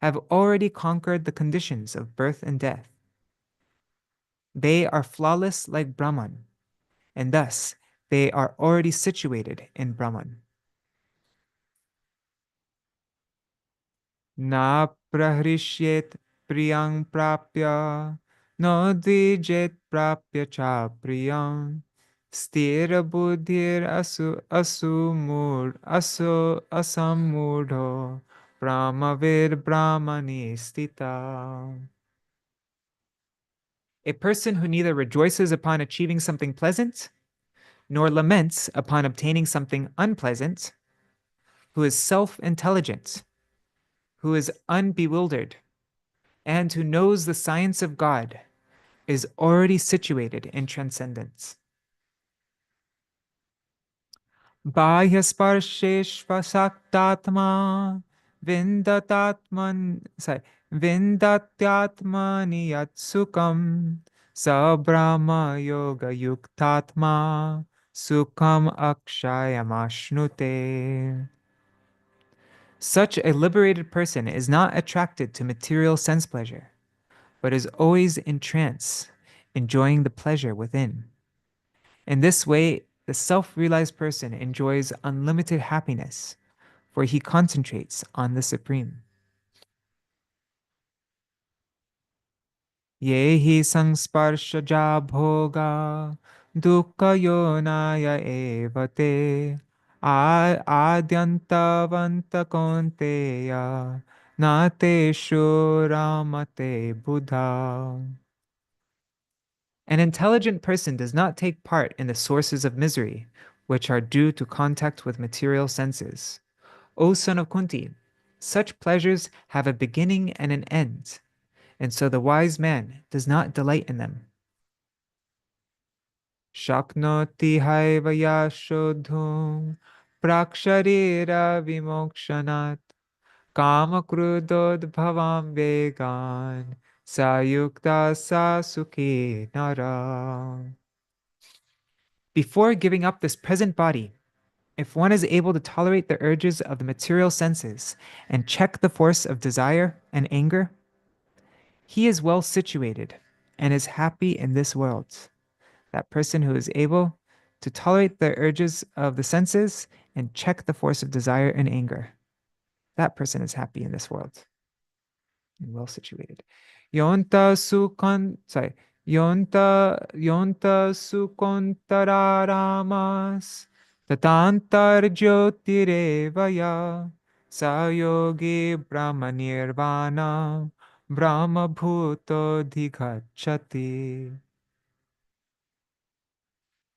have already conquered the conditions of birth and death. They are flawless like Brahman, and thus they are already situated in Brahman. Na prahrishyet priyang prapya, no dvijet prapya cha priyam, stira buddhir asamudho, brahmavir brahmani stita. A person who neither rejoices upon achieving something pleasant, nor laments upon obtaining something unpleasant, who is self-intelligent, who is unbewildered, and who knows the science of God, is already situated in transcendence. Bahyasparsheshvasaktatma vindatyatmani yatsukam sabrahma yoga yuktatma sukham akshayamashnute. Such a liberated person is not attracted to material sense pleasure, but is always in trance, enjoying the pleasure within. In this way, the self-realized person enjoys unlimited happiness, for he concentrates on the Supreme. Yehi sangsparshaja bhoga dukkha yonaya evate adyantavanta konteya nate shuramate buddha. An intelligent person does not take part in the sources of misery, which are due to contact with material senses. O son of Kunti, such pleasures have a beginning and an end, and so the wise man does not delight in them. Shaknoti haivaya shodhum praksharira vimokshanat kama krudod bhavam vegan sayukta sa sukhi nara. Before giving up this present body, if one is able to tolerate the urges of the material senses and check the force of desire and anger, he is well situated and is happy in this world. That person who is able to tolerate the urges of the senses and check the force of desire and anger, that person is happy in this world and well situated. Yonta sukon, sorry, yonta sukontaramas tatantar jyotirevaya sayogi brahmanirvana brahma bhuto dhigachati.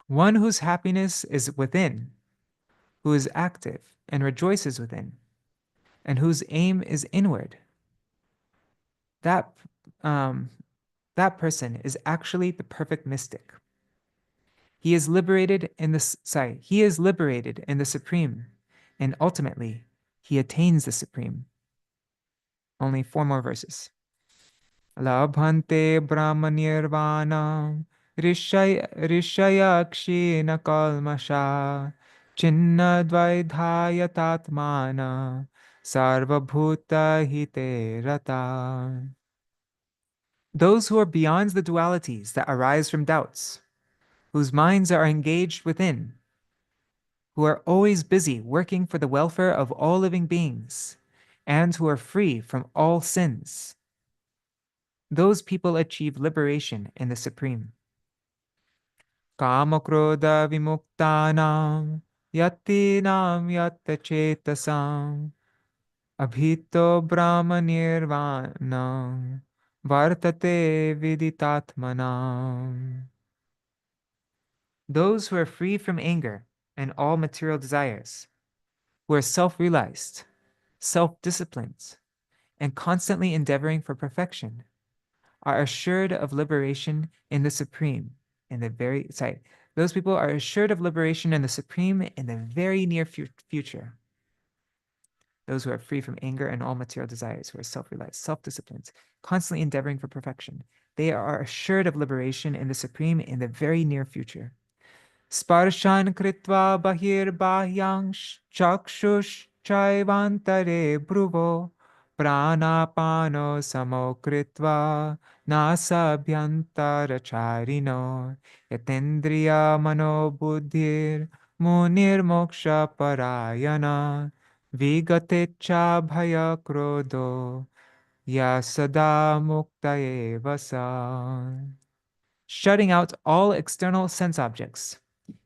One whose happiness is within, who is active and rejoices within, and whose aim is inward, that um, that person is actually the perfect mystic. He is liberated in he is liberated in the supreme, and ultimately he attains the supreme. Only four more verses. Labhante brahmanirvana rishaya kshina kalmasha chinna dvaidhaya tatmana sarvabhuta hite rata. Those who are beyond the dualities that arise from doubts, whose minds are engaged within, who are always busy working for the welfare of all living beings, and who are free from all sins, those people achieve liberation in the Supreme. Kamakroda vimuktanam yatinam yattachetasam abhito brahmanirvanam vartate viditatmanam. Those who are free from anger and all material desires, who are self-realized, self-disciplined, and constantly endeavoring for perfection, are assured of liberation in the Supreme in the very, those people are assured of liberation in the Supreme in the very near future. Those who are free from anger and all material desires, who are self-realized, self-disciplined, constantly endeavoring for perfection, they are assured of liberation in the Supreme in the very near future. Sparshan kritva bahir bahyang chakshush chaivantare bhruvo pranapano samo kritva nasabhyantara yatendriya mano buddhir munir moksha parayana vigatecha bhaya krodho yasada muktaye vasa. Shutting out all external sense objects,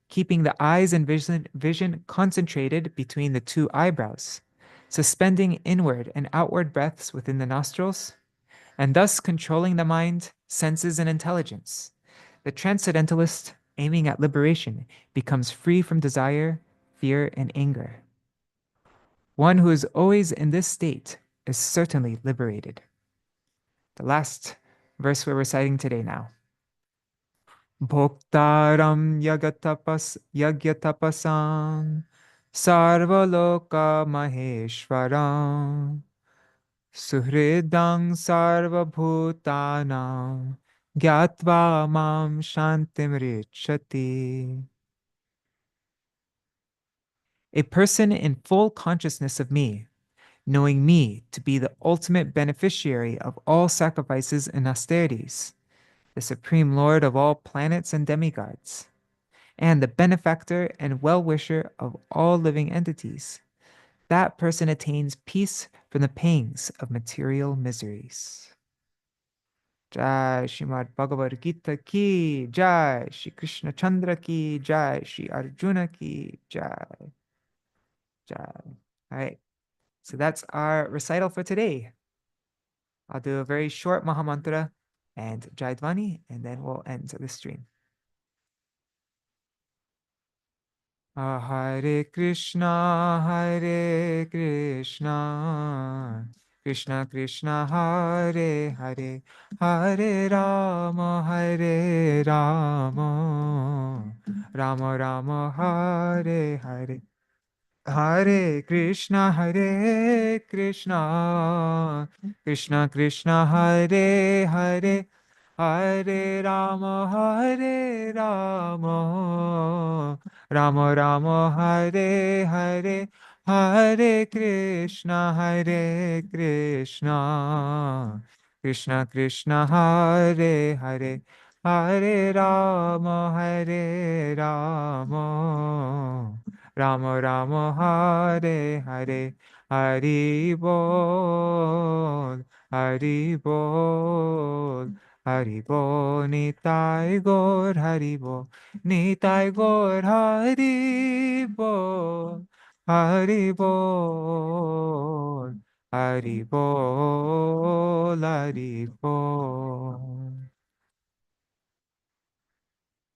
keeping the eyes and vision concentrated between the two eyebrows, suspending inward and outward breaths within the nostrils, and thus controlling the mind, senses, and intelligence. The transcendentalist, aiming at liberation, becomes free from desire, fear, and anger. One who is always in this state is certainly liberated. The last verse we're reciting today now. Bhoktaram yagyatapasam sarvaloka maheshwaram suhridang sarvabhutanam gyatva mam shantim richati. A person in full consciousness of me, knowing me to be the ultimate beneficiary of all sacrifices and austerities, the supreme lord of all planets and demigods, and the benefactor and well-wisher of all living entities, that person attains peace from the pangs of material miseries. Jai Srimad Bhagavad-gītā ki Jai, Śrī Kṛṣṇa Chandra ki Jai, Śrī Arjuna ki Jai. Jai. All right, so that's our recital for today. I'll do a very short Mahamantra and Jai Dvani, and then we'll end the stream. Hare Krishna, Krishna Krishna Krishna Hare Hare, Hare Rama Hare Rama, Rama Rama Hare Hare, Hare Krishna, Krishna Krishna Hare Hare, Hare Rama, Rama Rama Hare Hare, Hare Krishna, Krishna Krishna Hare Hare, Hare Rama, Rama Rama Hare Hare, Hari Bol, Hari Bol, Hari Bol, Nitai Gaur, Hari Bol, Nitai Gaur, Hari Bol, Hari Bol, Hari Bol, Hari Bol.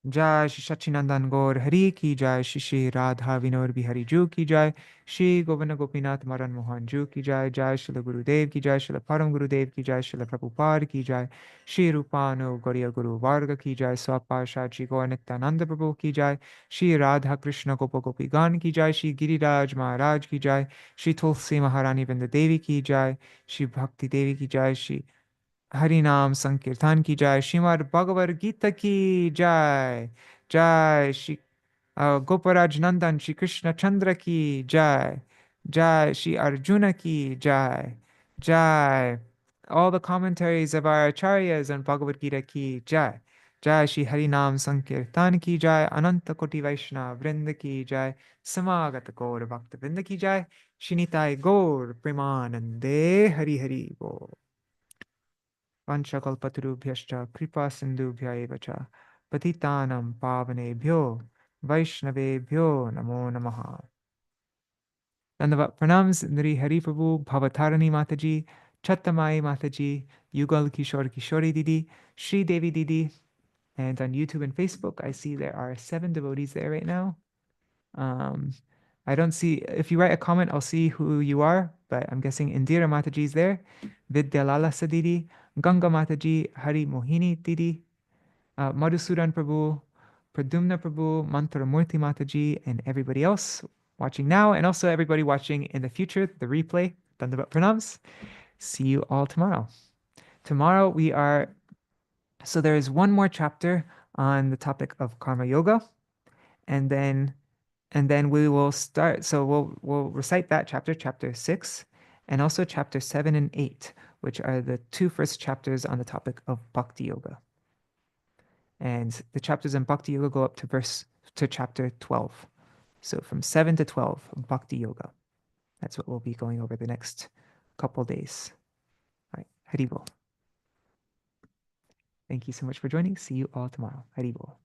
जय श्री सच्चिनंदन गौर हरि की जय, श्री श्री राधा विनोद बिहारी जू की जय, श्री गोविंद गोपीनाथ मदन मोहन जू की जय, जय श्री गुरुदेव की जय, श्री परम गुरुदेव की जय, श्री प्रभुपाद की जय, श्री रूपानु गौरिय गुरु वर्ग की जय, स्वपाशा श्री गौर नित्यानंद प्रभु की जय, श्री राधा कृष्ण गोप गोपीगण की जय, श्री गिरिराज महाराज की जय, श्री तुलसी महारानी वृंद देवी की जय, श्री भक्ति देवी की जय, श्री हरि नाम संकीर्तन की जय, श्रीमद् भगवद गीता की जय, जय श्री गोपराज नंदन श्री कृष्ण चंद्र की जय, जय श्री अर्जुन की जय, जय all the commentaries of our acharyas on Bhagavad-gītā ki jai, jai Shri Harinam Sankirtan ki jai, Ananta Koti Vaishnava Vrinda ki jai, Samagata Gaur Bhakta Vrinda ki jai, Shinitai Gaur Premanande Hari Hari Bol. Vanchakalpatarubhyascha kripa sindhubhya eva cha patitanam pavanebhyo vaishnavebhyo namo namaha. Dandavat pranams Nri Hari Prabhu, Bhavatarani Mataji, Chattamai Mataji, Yugal Kishore Kishori Didi, Shri Devi Didi, and on YouTube and Facebook, I see there are 7 devotees there right now. I don't see, if you write a comment, I'll see who you are, but I'm guessing Indira Mataji is there, Vidyalala Sadidi, Ganga Mataji, Hari Mohini Didi, Madhusudan Prabhu, Pradumna Prabhu, Mantra Murthy Mataji, and everybody else watching now, and also everybody watching in the future, the replay, Dandavat Pranams. See you all tomorrow. Tomorrow we are, so there is one more chapter on the topic of Karma Yoga, and then we will start, so we'll recite that chapter, chapter 6, and also chapter 7 and 8, which are the 2 first chapters on the topic of Bhakti Yoga. And the chapters in Bhakti Yoga go up to chapter 12. So from 7 to 12, Bhakti Yoga. That's what we'll be going over the next couple days. All right, Hari Bol. Thank you so much for joining. See you all tomorrow. Hari Bol.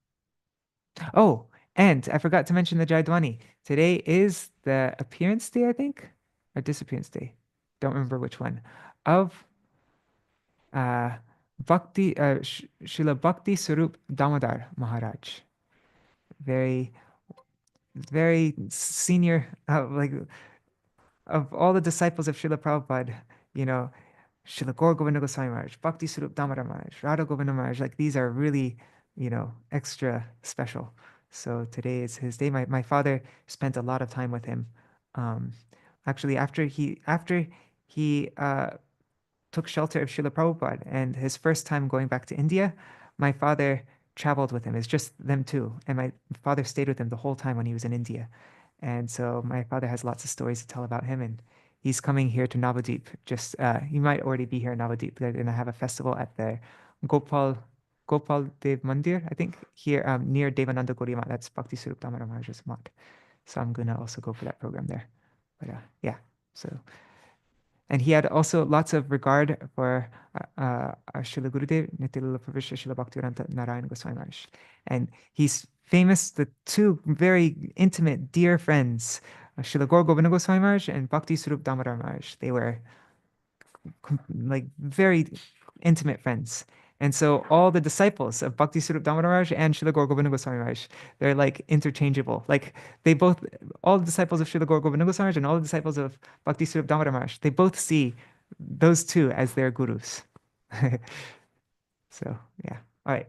Oh, and I forgot to mention the Jaidwani. Today is the appearance day, I think, or disappearance day. Don't remember which one. Of Bhakti, Śrīla Bhakti Swarup Damodar Maharaj. Very, very senior, like of all the disciples of Śrīla Prabhupada, you know, Śrīla Gaur Govinda Goswami Maharaj, Bhakti Swarup Damodar Maharaj, Radha Govinda Maharaj, like these are really, you know, extra special. So today is his day. My father spent a lot of time with him. Actually, after he took shelter of Śrīla Prabhupada, and his first time going back to India, my father traveled with him. It's just them two. And my father stayed with him the whole time when he was in India. And so my father has lots of stories to tell about him. And he's coming here to Navadvip. Just, he might already be here in Navadvip. They're going to have a festival at the Gopal Dev Mandir, I think, here near Devananda Gauriya Math. That's Bhakti Swarup Damodar Maharaj's Math. So I'm going to also go for that program there. But yeah, so. And he had also lots of regard for Srila Gurudev, Nityalila Pravishya Śrīla Bhaktivedānta Narayana Goswami Maharaj. And he's famous, the 2 very intimate, dear friends, Srila Gaur Govinda Goswami Maharaj and Bhakti Swarup Damodar Maharaj. They were like very intimate friends. And so all the disciples of Bhakti Swarup Damodar Maharaj and Srila Gaur Govinda Goswami Maharaj, they're like interchangeable. Like they both, all the disciples of Srila Gaur Govinda Goswami Maharaj and all the disciples of Bhakti Swarup Damodar Maharaj, they both see those two as their gurus. So, yeah. All right.